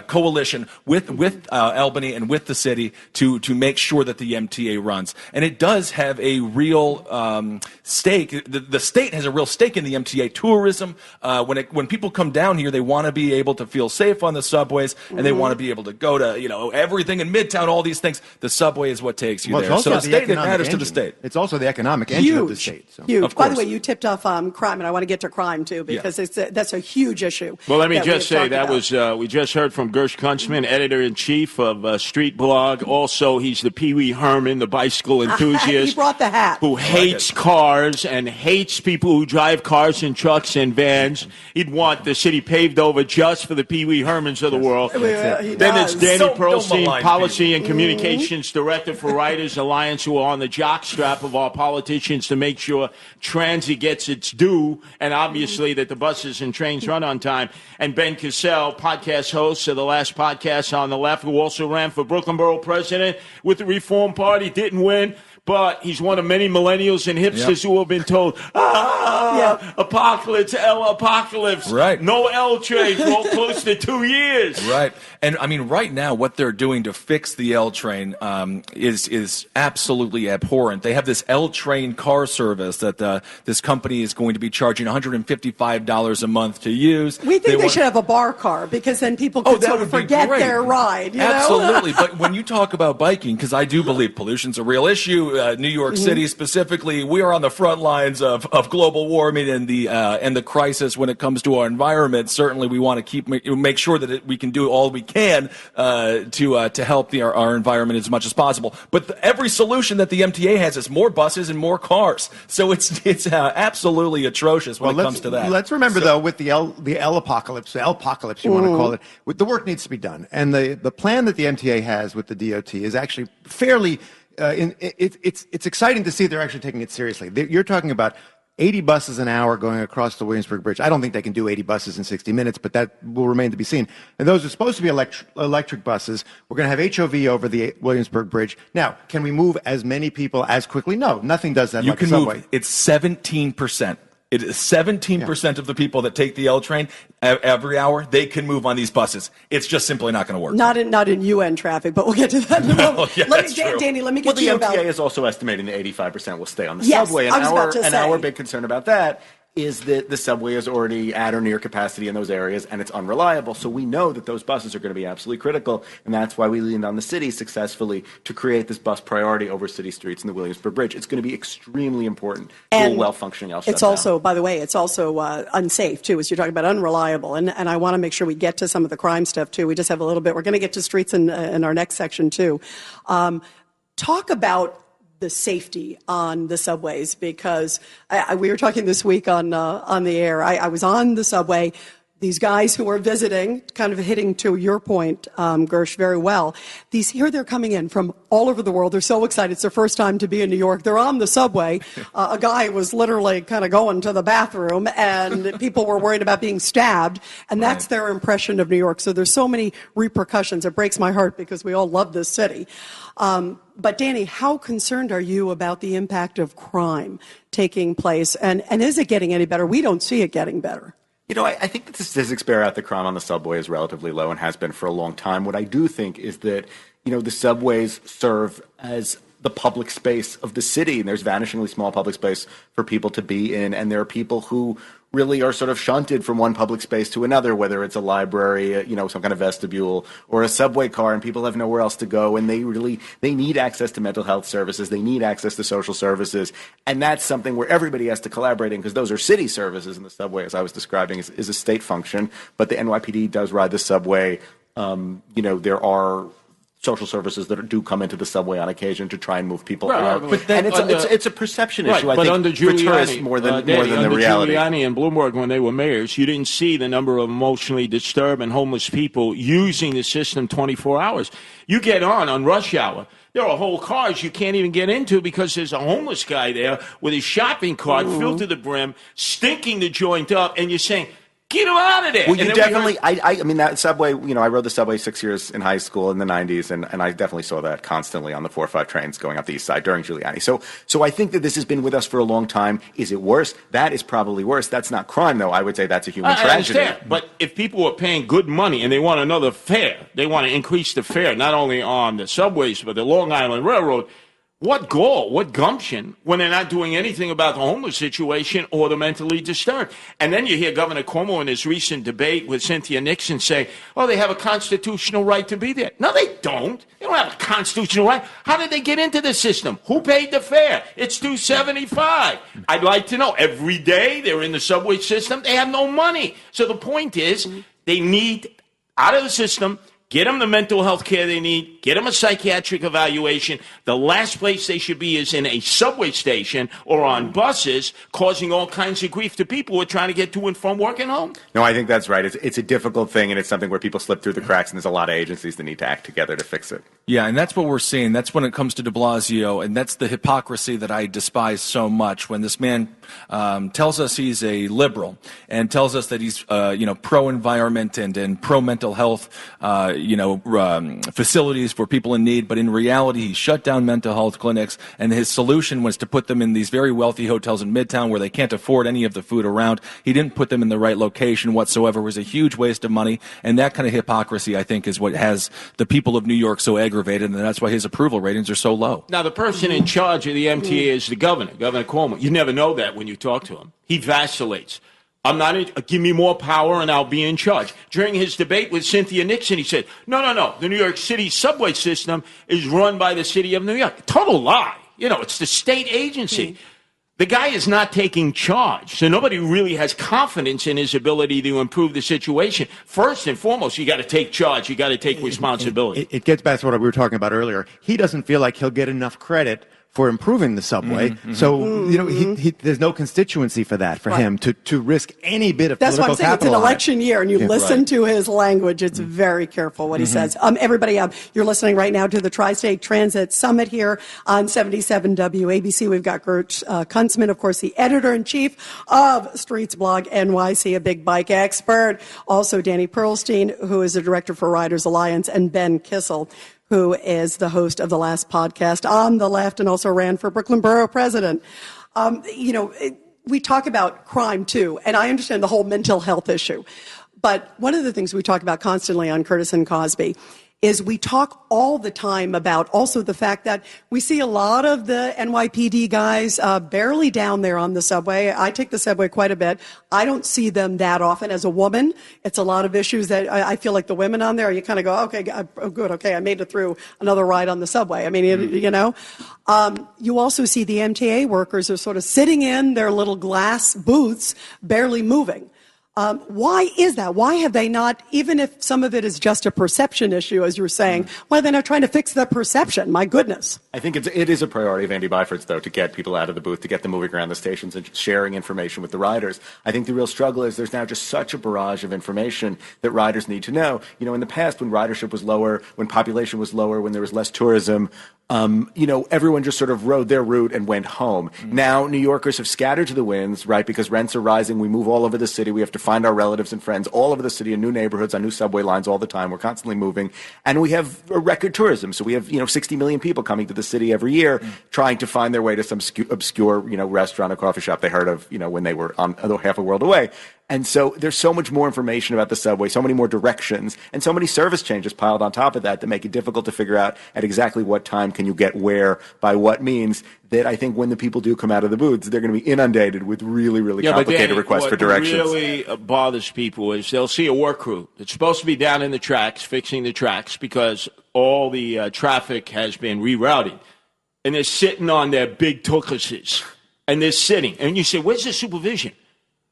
coalition with Albany and with the city to make sure that the MTA runs. And it does have a real stake. The state has a real stake in the MTA. Tourism, when people come down here, they want to be able to feel safe on the subways, and they want to be able to go to everything in Midtown, all these things. The subway is what takes you there. So the state, it matters to the state. It's also the economic engine of the state. So. Huge. Of course. By the way, you tipped off crime, and I want to get to crime too because that's a huge issue. Well, let me that we just have say talked that about. was we just heard from Gersh Kuntzman, editor-in-chief of Street Blog. Also, he's the Pee Wee Herman, the bicycle enthusiast. He brought the hat. Who hates cars and hates people who drive cars and trucks and vans. He'd want the city paved over just for the Pee Wee Hermans of the world. Then it's Danny Pearlstein, Policy and Communications Director for Writers Alliance, who are on the jockstrap of our politicians to make sure transit gets its due, and obviously that the buses and trains run on time. And Ben Kissel, podcast host of the last podcast on the left, who also ran for Brooklyn Borough President with the Reform Party, didn't win. But he's one of many millennials and hipsters who have been told, apocalypse, apocalypse. Right. No L train for all close to 2 years. Right. And I mean, right now, what they're doing to fix the L train is absolutely abhorrent. They have this L train car service that this company is going to be charging $155 a month to use. We think they should have a bar car because then people could sort of forget their ride. Absolutely. But when you talk about biking, because I do believe pollution's a real issue, New York City specifically, we are on the front lines of global warming and the crisis when it comes to our environment. Certainly, we want to make sure that we can do all we can to help our environment as much as possible. But every solution that the MTA has is more buses and more cars. So it's absolutely atrocious when it comes to that. Let's remember, though, with the L apocalypse, you want to call it, the work needs to be done. And the plan that the MTA has with the DOT is actually fairly it's exciting to see they're actually taking it seriously. You're talking about 80 buses an hour going across the Williamsburg Bridge. I don't think they can do 80 buses in 60 minutes, but that will remain to be seen. And those are supposed to be electric buses. We're going to have HOV over the Williamsburg Bridge. Now, can we move as many people as quickly? No, nothing does that. You like can a subway. move. It's 17%. It is 17% of the people that take the L train every hour. They can move on these buses. It's just simply not going to work. Not in UN traffic, but we'll get to that in a moment. Danny, let me get to you about. The MTA is also estimating that 85% will stay on the Yes, subway. I was about to say. Our big concern about that is that the subway is already at or near capacity in those areas, and it's unreliable. So we know that those buses are going to be absolutely critical, and that's why we leaned on the city successfully to create this bus priority over city streets and the Williamsburg Bridge. It's going to be extremely important to a well-functioning L shutdown. It's also, by the way, unsafe, too, as you're talking about, unreliable. And I want to make sure we get to some of the crime stuff, too. We just have a little bit. We're going to get to streets in our next section, too. Talk about the safety on the subways, because we were talking this week on the air. I was on the subway. These guys who are visiting, kind of hitting to your point, Gersh, very well. They're coming in from all over the world. They're so excited. It's their first time to be in New York. They're on the subway. A guy was literally kind of going to the bathroom, and people were worried about being stabbed, and that's their impression of New York. So there's so many repercussions. It breaks my heart because we all love this city. But Danny, how concerned are you about the impact of crime taking place? And is it getting any better? We don't see it getting better. I think that the statistics bear out that crime on the subway is relatively low and has been for a long time. What I do think is that, the subways serve as the public space of the city, and there's vanishingly small public space for people to be in, and there are people who really are sort of shunted from one public space to another, whether it's a library, some kind of vestibule, or a subway car, and people have nowhere else to go, and they need access to mental health services, they need access to social services, and that's something where everybody has to collaborate in, because those are city services, and the subway, as I was describing, is a state function, but the NYPD does ride the subway. There are social services that do come into the subway on occasion to try and move people Right, out. but then it's a perception right, issue, I but think, under for tourists Giuliani, more than Danny, the under reality. Giuliani and Bloomberg, when they were mayors, you didn't see the number of emotionally disturbed and homeless people using the system 24 hours. You get on rush hour. There are whole cars you can't even get into because there's a homeless guy there with his shopping cart filled to the brim, stinking the joint up, and you're saying, get him out of there. Well, you definitely, I mean, that subway, I rode the subway 6 years in high school in the 90s, and I definitely saw that constantly on the 4 or 5 trains going up the east side during Giuliani. So I think that this has been with us for a long time. Is it worse? That is probably worse. That's not crime, though. I would say that's a human tragedy. I understand, but if people are paying good money and they want another fare, they want to increase the fare, not only on the subways, but the Long Island Railroad, what gall, what gumption when they're not doing anything about the homeless situation or the mentally disturbed. And then you hear Governor Cuomo in his recent debate with Cynthia Nixon say, they have a constitutional right to be there. No, they don't. They don't have a constitutional right. How did they get into the system? Who paid the fare? It's $2.75. I'd like to know. Every day they're in the subway system. They have no money. So the point is they need out of the system. Get them the mental health care they need. Get them a psychiatric evaluation. The last place they should be is in a subway station or on buses, causing all kinds of grief to people who are trying to get to and from work and home. No, I think that's right. It's a difficult thing, and it's something where people slip through the cracks, and there's a lot of agencies that need to act together to fix it. Yeah, and that's what we're seeing. That's when it comes to de Blasio, and that's the hypocrisy that I despise so much. When this man tells us he's a liberal and tells us that he's pro-environment and pro-mental health facilities for people in need, but in reality he shut down mental health clinics, and his solution was to put them in these very wealthy hotels in Midtown where they can't afford any of the food around. He didn't put them in the right location whatsoever. It was a huge waste of money, and that kind of hypocrisy, I think, is what has the people of New York so aggravated, and that's why his approval ratings are so low. Now, the person in charge of the MTA is the governor, Governor Cuomo. You never know that when you talk to him. He vacillates. Give me more power and I'll be in charge. During his debate with Cynthia Nixon, he said, no. The New York City subway system is run by the city of New York. Total lie. It's the state agency. The guy is not taking charge, so nobody really has confidence in his ability to improve the situation. First and foremost, you got to take charge. You got to take responsibility. It gets back to what we were talking about earlier. He doesn't feel like he'll get enough credit for improving the subway. So, there's no constituency for that, for him to risk any bit of political capital. That's why I'm saying it's an election year, and you listen to his language. It's very careful what he says. Everybody, you're listening right now to the Tri-State Transit Summit here on 77 WABC. We've got Gert Kuntzman, of course, the editor-in-chief of Streets Blog NYC, a big bike expert. Also, Danny Perlstein, who is the director for Riders Alliance, and Ben Kissel, who is the host of the last podcast on the left and also ran for Brooklyn Borough President. We talk about crime, too, and I understand the whole mental health issue. But one of the things we talk about constantly on Curtis and Cosby is we talk all the time about also the fact that we see a lot of the NYPD guys barely down there on the subway. I take the subway quite a bit. I don't see them that often. As a woman, it's a lot of issues that I feel like the women on there, you kind of go, okay, good, okay, I made it through another ride on the subway. I mean, you also see the MTA workers are sort of sitting in their little glass booths, barely moving. Why is that? Why have they not, even if some of it is just a perception issue, as you were saying, why are they not trying to fix the perception? My goodness. I think it is a priority of Andy Byford's, though, to get people out of the booth, to get them moving around the stations and sharing information with the riders. I think the real struggle is there's now just such a barrage of information that riders need to know. In the past, when ridership was lower, when population was lower, when there was less tourism, everyone just sort of rode their route and went home. Now, New Yorkers have scattered to the winds, right, because rents are rising. We move all over the city. We have to find our relatives and friends all over the city in new neighborhoods, on new subway lines all the time. We're constantly moving. And we have record tourism. So we have, 60 million people coming to the city every year trying to find their way to some obscure, restaurant or coffee shop they heard of, when they were on half a world away. And so there's so much more information about the subway, so many more directions, and so many service changes piled on top of that make it difficult to figure out at exactly what time can you get where, by what means, that I think when the people do come out of the booths, they're going to be inundated with really, really complicated requests for directions. What really bothers people is they'll see a work crew that's supposed to be down in the tracks, fixing the tracks, because all the traffic has been rerouted. And they're sitting on their big tuk-tuks, and they're sitting. And you say, where's the supervision?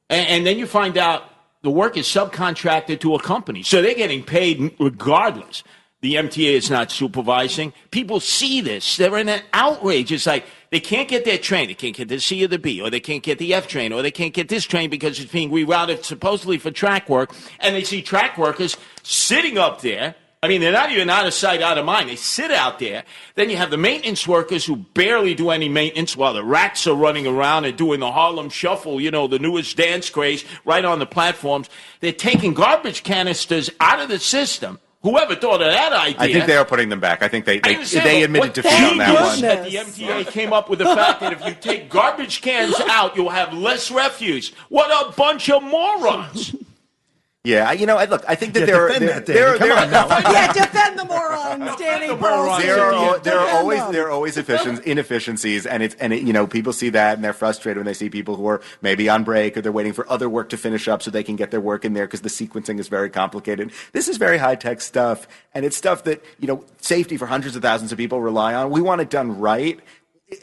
And then you find out the work is subcontracted to a company. So they're getting paid regardless. the MTA is not supervising. People see this. They're in an outrage. It's like they can't get their train. They can't get the C or the B, or they can't get the F train, or they can't get this train because it's being rerouted supposedly for track work. And they see track workers sitting up there. I mean, they're not even out of sight, out of mind. They sit out there. Then you have the maintenance workers who barely do any maintenance while the rats are running around and doing the Harlem Shuffle, you know, the newest dance craze, right on the platforms. They're taking garbage canisters out of the system. Whoever thought of that idea? I think they are putting them back. I think they admitted defeat on that one. That the MTA came up with the fact that if you take garbage cans out, you'll have less refuse. What a bunch of morons! Yeah, you know, look, I think that Come on now. Yeah, defend the morons, Danny Pearlstein. There are always inefficiencies, and you know, people see that and they're frustrated when they see people who are maybe on break or they're waiting for other work to finish up so they can get their work in there because the sequencing is very complicated. This is very high tech stuff, and it's stuff that, you know, safety for hundreds of thousands of people rely on. We want it done right.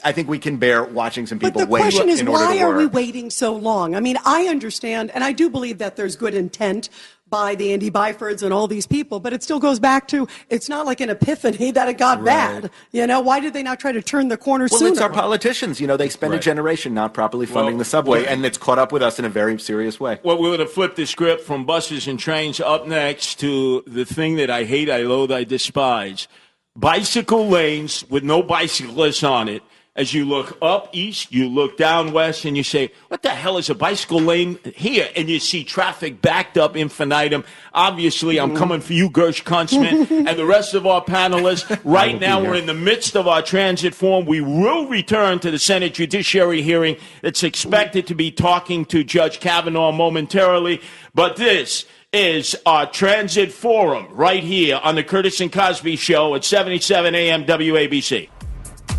I think we can bear watching some people wait in order to work. But the question is, why are we waiting so long? I mean, I understand, and I do believe that there's good intent by the Andy Byfords and all these people, but it still goes back to, it's not like an epiphany that it got bad. You know, why did they not try to turn the corner sooner? Well, it's our politicians. You know, they spend a generation not properly funding the subway, and it's caught up with us in a very serious way. Well, we're going to flip the script from buses and trains up next to the thing that I hate, I loathe, I despise. Bicycle lanes with no bicyclists on it. As you look up east, you look down west, and you say, what the hell is a bicycle lane here? And you see traffic backed up infinitum. Obviously, I'm coming for you, Gersh Kunstman, and the rest of our panelists. Right now, we're in the midst of our transit forum. We will return to the Senate Judiciary hearing that's expected to be talking to Judge Kavanaugh momentarily. But this is our transit forum right here on the Curtis and Cosby Show at 77 AM WABC.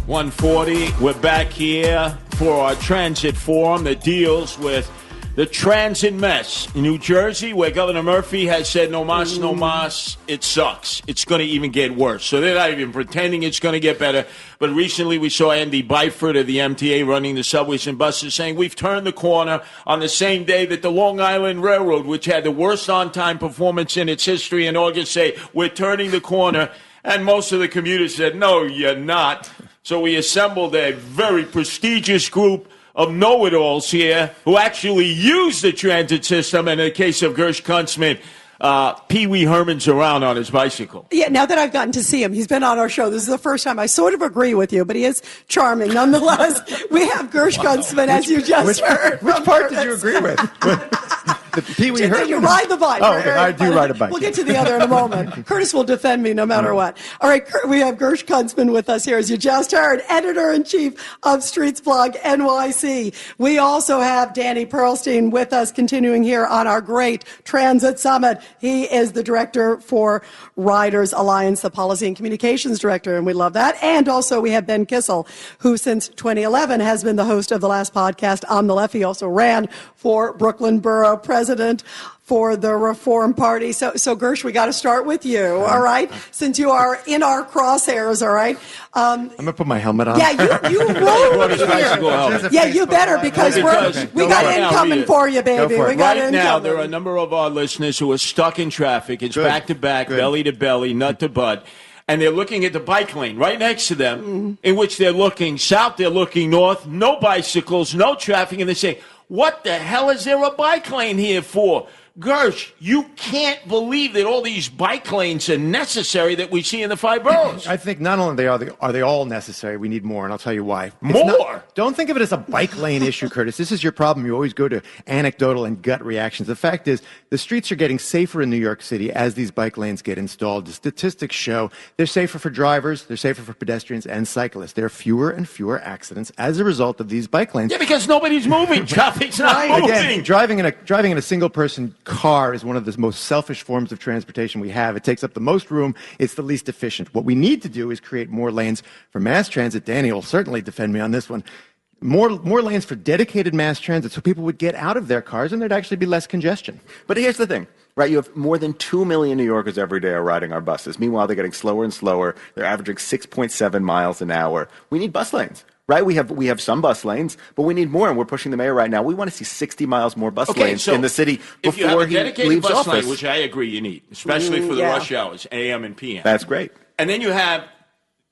140, we're back here for our transit forum that deals with the transit mess in New Jersey, where Governor Murphy has said no mas, no mas. It sucks. It's going to even get worse. So they're not even pretending it's going to get better. But recently we saw Andy Byford of the MTA running the subways and buses saying we've turned the corner on the same day that the Long Island Railroad, which had the worst on-time performance in its history in August, say we're turning the corner. And most of the commuters said, no, you're not. So we assembled a very prestigious group of know-it-alls here who actually use the transit system. And in the case of Gersh Kunstman, Pee Wee Herman's around on his bicycle. Yeah, now that I've gotten to see him, he's been on our show. This is the first time I sort of agree with you, but he is charming. Nonetheless, we have Gersh Kunstman, as you just heard. Which part did you agree with? The Pee Wee Herman? You ride the bike. Oh, okay. I do ride a bike. We'll get to the other in a moment. Curtis will defend me no matter what. All right, we have Gersh Kunstman with us here, as you just heard, editor-in-chief of Streets Blog NYC. We also have Danny Pearlstein with us, continuing here on our great Transit Summit. He is the director for Riders Alliance, the policy and communications director, and we love that. And also we have Ben Kissel, who since 2011 has been the host of the last podcast on the left. He also ran for Brooklyn Borough President for the Reform Party. So Gersh, we got to start with you, all right? Since you are in our crosshairs, all right? I'm going to put my helmet on. Yeah, you roll here. Yeah, you better, because we got incoming for you, baby. We got right now, there are a number of our listeners who are stuck in traffic. It's back-to-back, belly-to-belly, nut-to-butt. And they're looking at the bike lane right next to them, in which they're looking south, they're looking north, no bicycles, no traffic, and they say, what the hell is there a bike lane here for? Gersh, you can't believe that all these bike lanes are necessary that we see in the five boroughs. I think not only are they all necessary, we need more, and I'll tell you why. Don't think of it as a bike lane issue, Curtis. This is your problem. You always go to anecdotal and gut reactions. The fact is, the streets are getting safer in New York City as these bike lanes get installed. The statistics show they're safer for drivers, they're safer for pedestrians and cyclists. There are fewer and fewer accidents as a result of these bike lanes. Yeah, because nobody's moving. Traffic's not moving. Again, driving in a single-person car is one of the most selfish forms of transportation we have. It takes up the most room. It's the least efficient. What we need to do is create more lanes for mass transit. Danny will certainly defend me on this one. More lanes for dedicated mass transit so people would get out of their cars and there'd actually be less congestion. But here's the thing. right? You have more than 2 million New Yorkers every day are riding our buses. Meanwhile, they're getting slower and slower. They're averaging 6.7 miles an hour. We need bus lanes. Right, we have some bus lanes, but we need more, and we're pushing the mayor right now. We want to see 60 miles more bus lanes in the city if you have before a he dedicated leaves bus office. lane, which I agree you need, especially for the rush hours, AM and PM. That's great. And then you have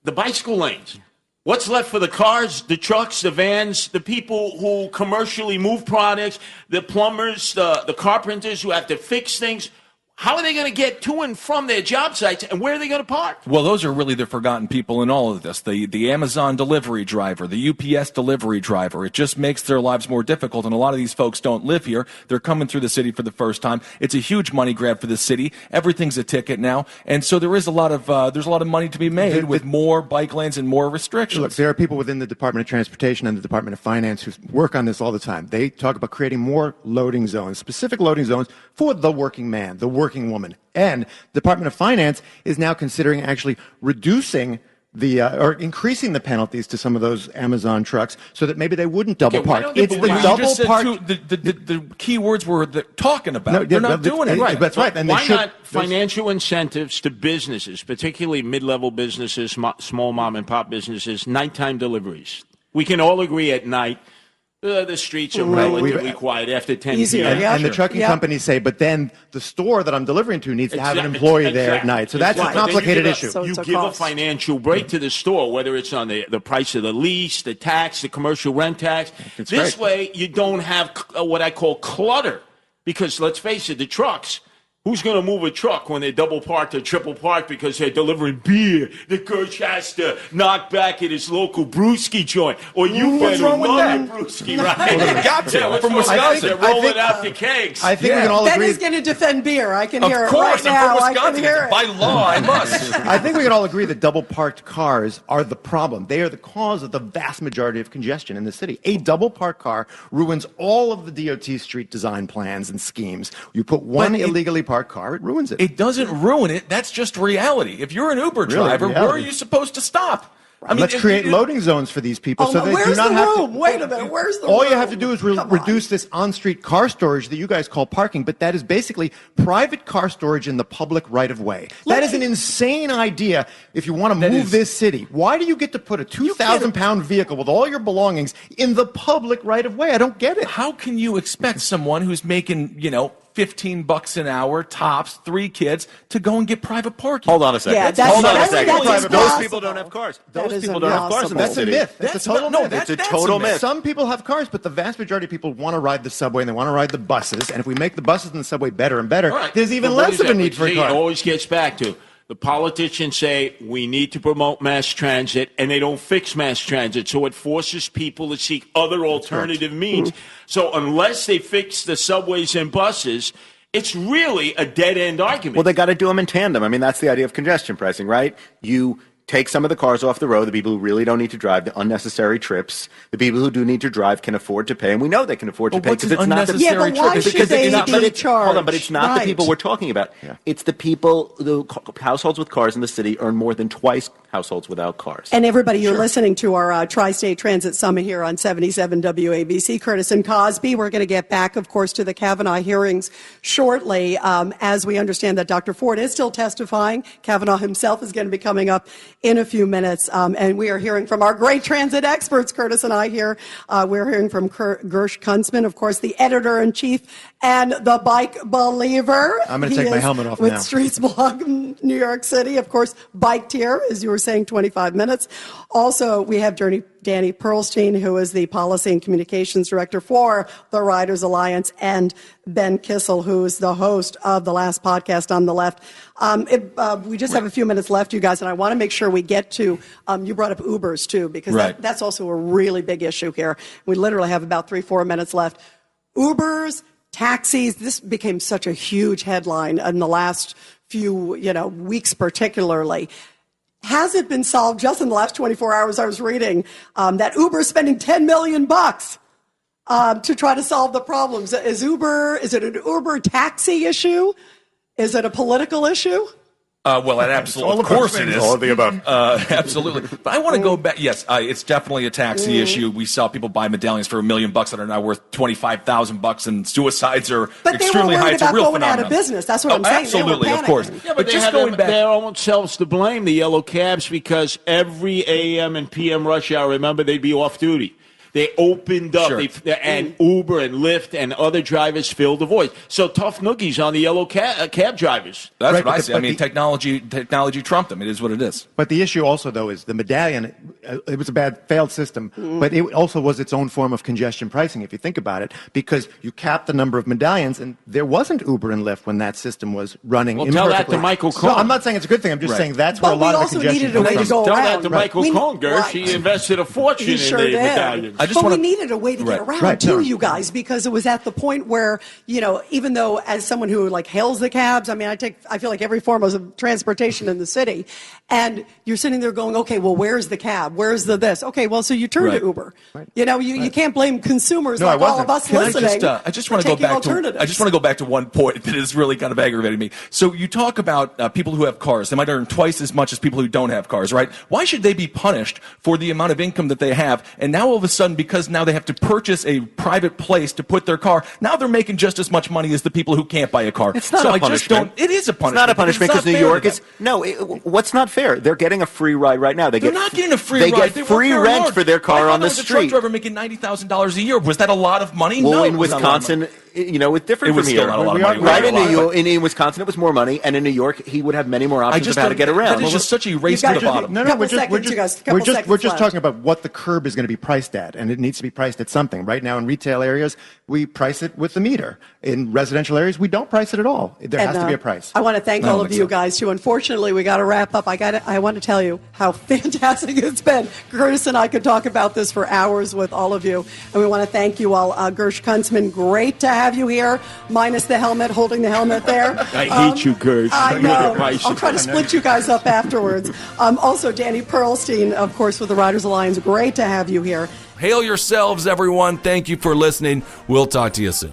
the bicycle lanes. What's left for the cars, the trucks, the vans, the people who commercially move products, the plumbers, the carpenters who have to fix things? How are they going to get to and from their job sites, and where are they going to park? Well, those are really the forgotten people in all of this. The Amazon delivery driver, the UPS delivery driver. It just makes their lives more difficult, and a lot of these folks don't live here. They're coming through the city for the first time. It's a huge money grab for the city. Everything's a ticket now, and so there's a lot of money to be made with more bike lanes and more restrictions. Look, there are people within the Department of Transportation and the Department of Finance who work on this all the time. They talk about creating more loading zones, specific loading zones for the working man, the working woman. And the Department of Finance is now considering actually reducing or increasing the penalties to some of those Amazon trucks so that maybe they wouldn't double park. It's the double park. The key words were talking about. No, They're not doing it. Right. That's right. And why not financial incentives to businesses, particularly mid-level businesses, small mom-and-pop businesses, nighttime deliveries? We can all agree at night the streets are relatively quiet after 10 p.m. And the trucking companies say, but then the store that I'm delivering to needs to have an employee there at night. So that's a complicated issue. You give a financial break to the store, whether it's on the price of the lease, the tax, the commercial rent tax. This way, you don't have what I call clutter. Because let's face it, the trucks. Who's going to move a truck when they're double parked or triple parked because they're delivering beer? The coach has to knock back at his local brewski joint. Or you better love your brewski, right? You got to. From Wisconsin. They're rolling out the kegs. I think we can all agree. Ben is going to defend beer. I can hear it Of course, right now. I'm from Wisconsin. By law, I must. I think we can all agree that double parked cars are the problem. They are the cause of the vast majority of congestion in the city. A double parked car ruins all of the DOT street design plans and schemes. You put one illegally parked car, it ruins it. It doesn't ruin it. That's just reality. If you're an Uber driver, where are you supposed to stop? I mean, let's create loading zones for these people so they do not have to. Wait a minute. Where's the All room? you have to do is reduce this on-street car storage that you guys call parking, but that is basically private car storage in the public right-of-way. That is an insane idea if you want to move this city. Why do you get to put a 2,000-pound vehicle with all your belongings in the public right-of-way? I don't get it. How can you expect someone who's making, $15 an hour, tops, 3 kids, to go and get private parking? Hold on a second. Yeah, Hold on a second. that's Those people don't have cars. That Those is people don't have cars in the That's a city. myth. That's a total myth. It's a total myth. Some people have cars, but the vast majority of people want to ride the subway and they want to ride the buses. And if we make the buses and the subway better and better, there's even less of a need for a car. It always gets back to the politicians say we need to promote mass transit, and they don't fix mass transit, so it forces people to seek other alternative means. So unless they fix the subways and buses, it's really a dead-end argument. Well, they got to do them in tandem. I mean, that's the idea of congestion pricing, right? You take some of the cars off the road, the people who really don't need to drive, the unnecessary trips. The people who do need to drive can afford to pay, and we know they can afford to pay because it's not the but why should they be charged? Hold on, but it's not the people we're talking about. Yeah. It's the people, the households with cars in the city earn more than twice households without cars. And everybody, you're listening to our Tri-State Transit Summit here on 77 WABC. Curtis and Cosby. We're going to get back, of course, to the Kavanaugh hearings shortly. As we understand that Dr. Ford is still testifying. Kavanaugh himself is going to be coming up in a few minutes. And we are hearing from our great transit experts, Curtis and I here. We're hearing from Gersh Kunzman, of course, the editor-in-chief and the bike believer. I'm going to take my helmet off with now. Streets Blog New York City, of course, biked here, as you were saying, 25 minutes. Also, we have Danny Perlstein, who is the Policy and Communications Director for the Riders Alliance, and Ben Kissel, who is the host of the last podcast on the left. We just have a few minutes left, you guys, and I want to make sure we get to, you brought up Ubers, too, because that's also a really big issue here. We literally have about 3-4 minutes left. Ubers, taxis, this became such a huge headline in the last few, weeks particularly. Has it been solved just in the last 24 hours? I was reading that Uber is spending $10 million to try to solve the problems. Is it an Uber taxi issue? Is it a political issue? Well, of course it is. All of the above. Absolutely. But I want to go back. Yes, it's definitely a taxi issue. We saw people buy medallions for $1 million that are now worth $25,000, and suicides are extremely high. It's a real phenomenon. Out of business. That's what I'm saying. Absolutely, of course. Yeah, but just going back, their own selves to blame, the yellow cabs, because every AM and PM rush hour, remember, they'd be off duty. They opened up, and Uber and Lyft and other drivers filled the void. So tough noogies on the yellow cab drivers. That's right, what I say. I mean, technology trumped them. It is what it is. But the issue also, though, is the medallion. It was a failed system, but it also was its own form of congestion pricing, if you think about it, because you capped the number of medallions, and there wasn't Uber and Lyft when that system was running. Well, tell that to Michael Cohen. No, I'm not saying it's a good thing. I'm just saying that's where a lot of the congestion comes from. Tell that to Michael Cohen, Gersh. He invested a fortune in the medallions. We needed a way to get around to you guys, because it was at the point where, even though as someone who hails the cabs, I mean, I feel like every form of transportation in the city, and you're sitting there going, okay, well, where's the cab? Where's the this? Okay, well, so you turn to Uber. Right. You can't blame consumers all of us listening. I just want to go back to one point that is really kind of aggravating me. So you talk about people who have cars. They might earn twice as much as people who don't have cars, right? Why should they be punished for the amount of income that they have? And now all of a sudden, because now they have to purchase a private place to put their car, now they're making just as much money as the people who can't buy a car. It's not a punishment. It is a punishment. It's not a punishment because New York is what's not fair? They're getting a free ride right now. They're not getting a free ride. They get free rent for their car on the street. A truck driver making $90,000 a year. Was that a lot of money? Well, No, in Wisconsin, it's different from here. Still not a lot of money. Right in Wisconsin, it was more money, and in New York, he would have many more options of how to get around. That is just such a race to the bottom. We're just talking about what the curb is going to be priced at, and it needs to be priced at something. Right now, in retail areas, we price it with the meter. In residential areas, we don't price it at all. There has to be a price. I want to thank all of you guys too. Unfortunately, we got to wrap up. I want to tell you how fantastic it's been. Curtis and I could talk about this for hours with all of you, and we want to thank you all. Gersh Kuntzman, great to have you here, minus the helmet, holding the helmet there. I hate you, Gersh. I know. I'll try to split you guys up afterwards. Also, Danny Pearlstein, of course, with the Riders Alliance. Great to have you here. Hail yourselves, everyone. Thank you for listening. We'll talk to you soon.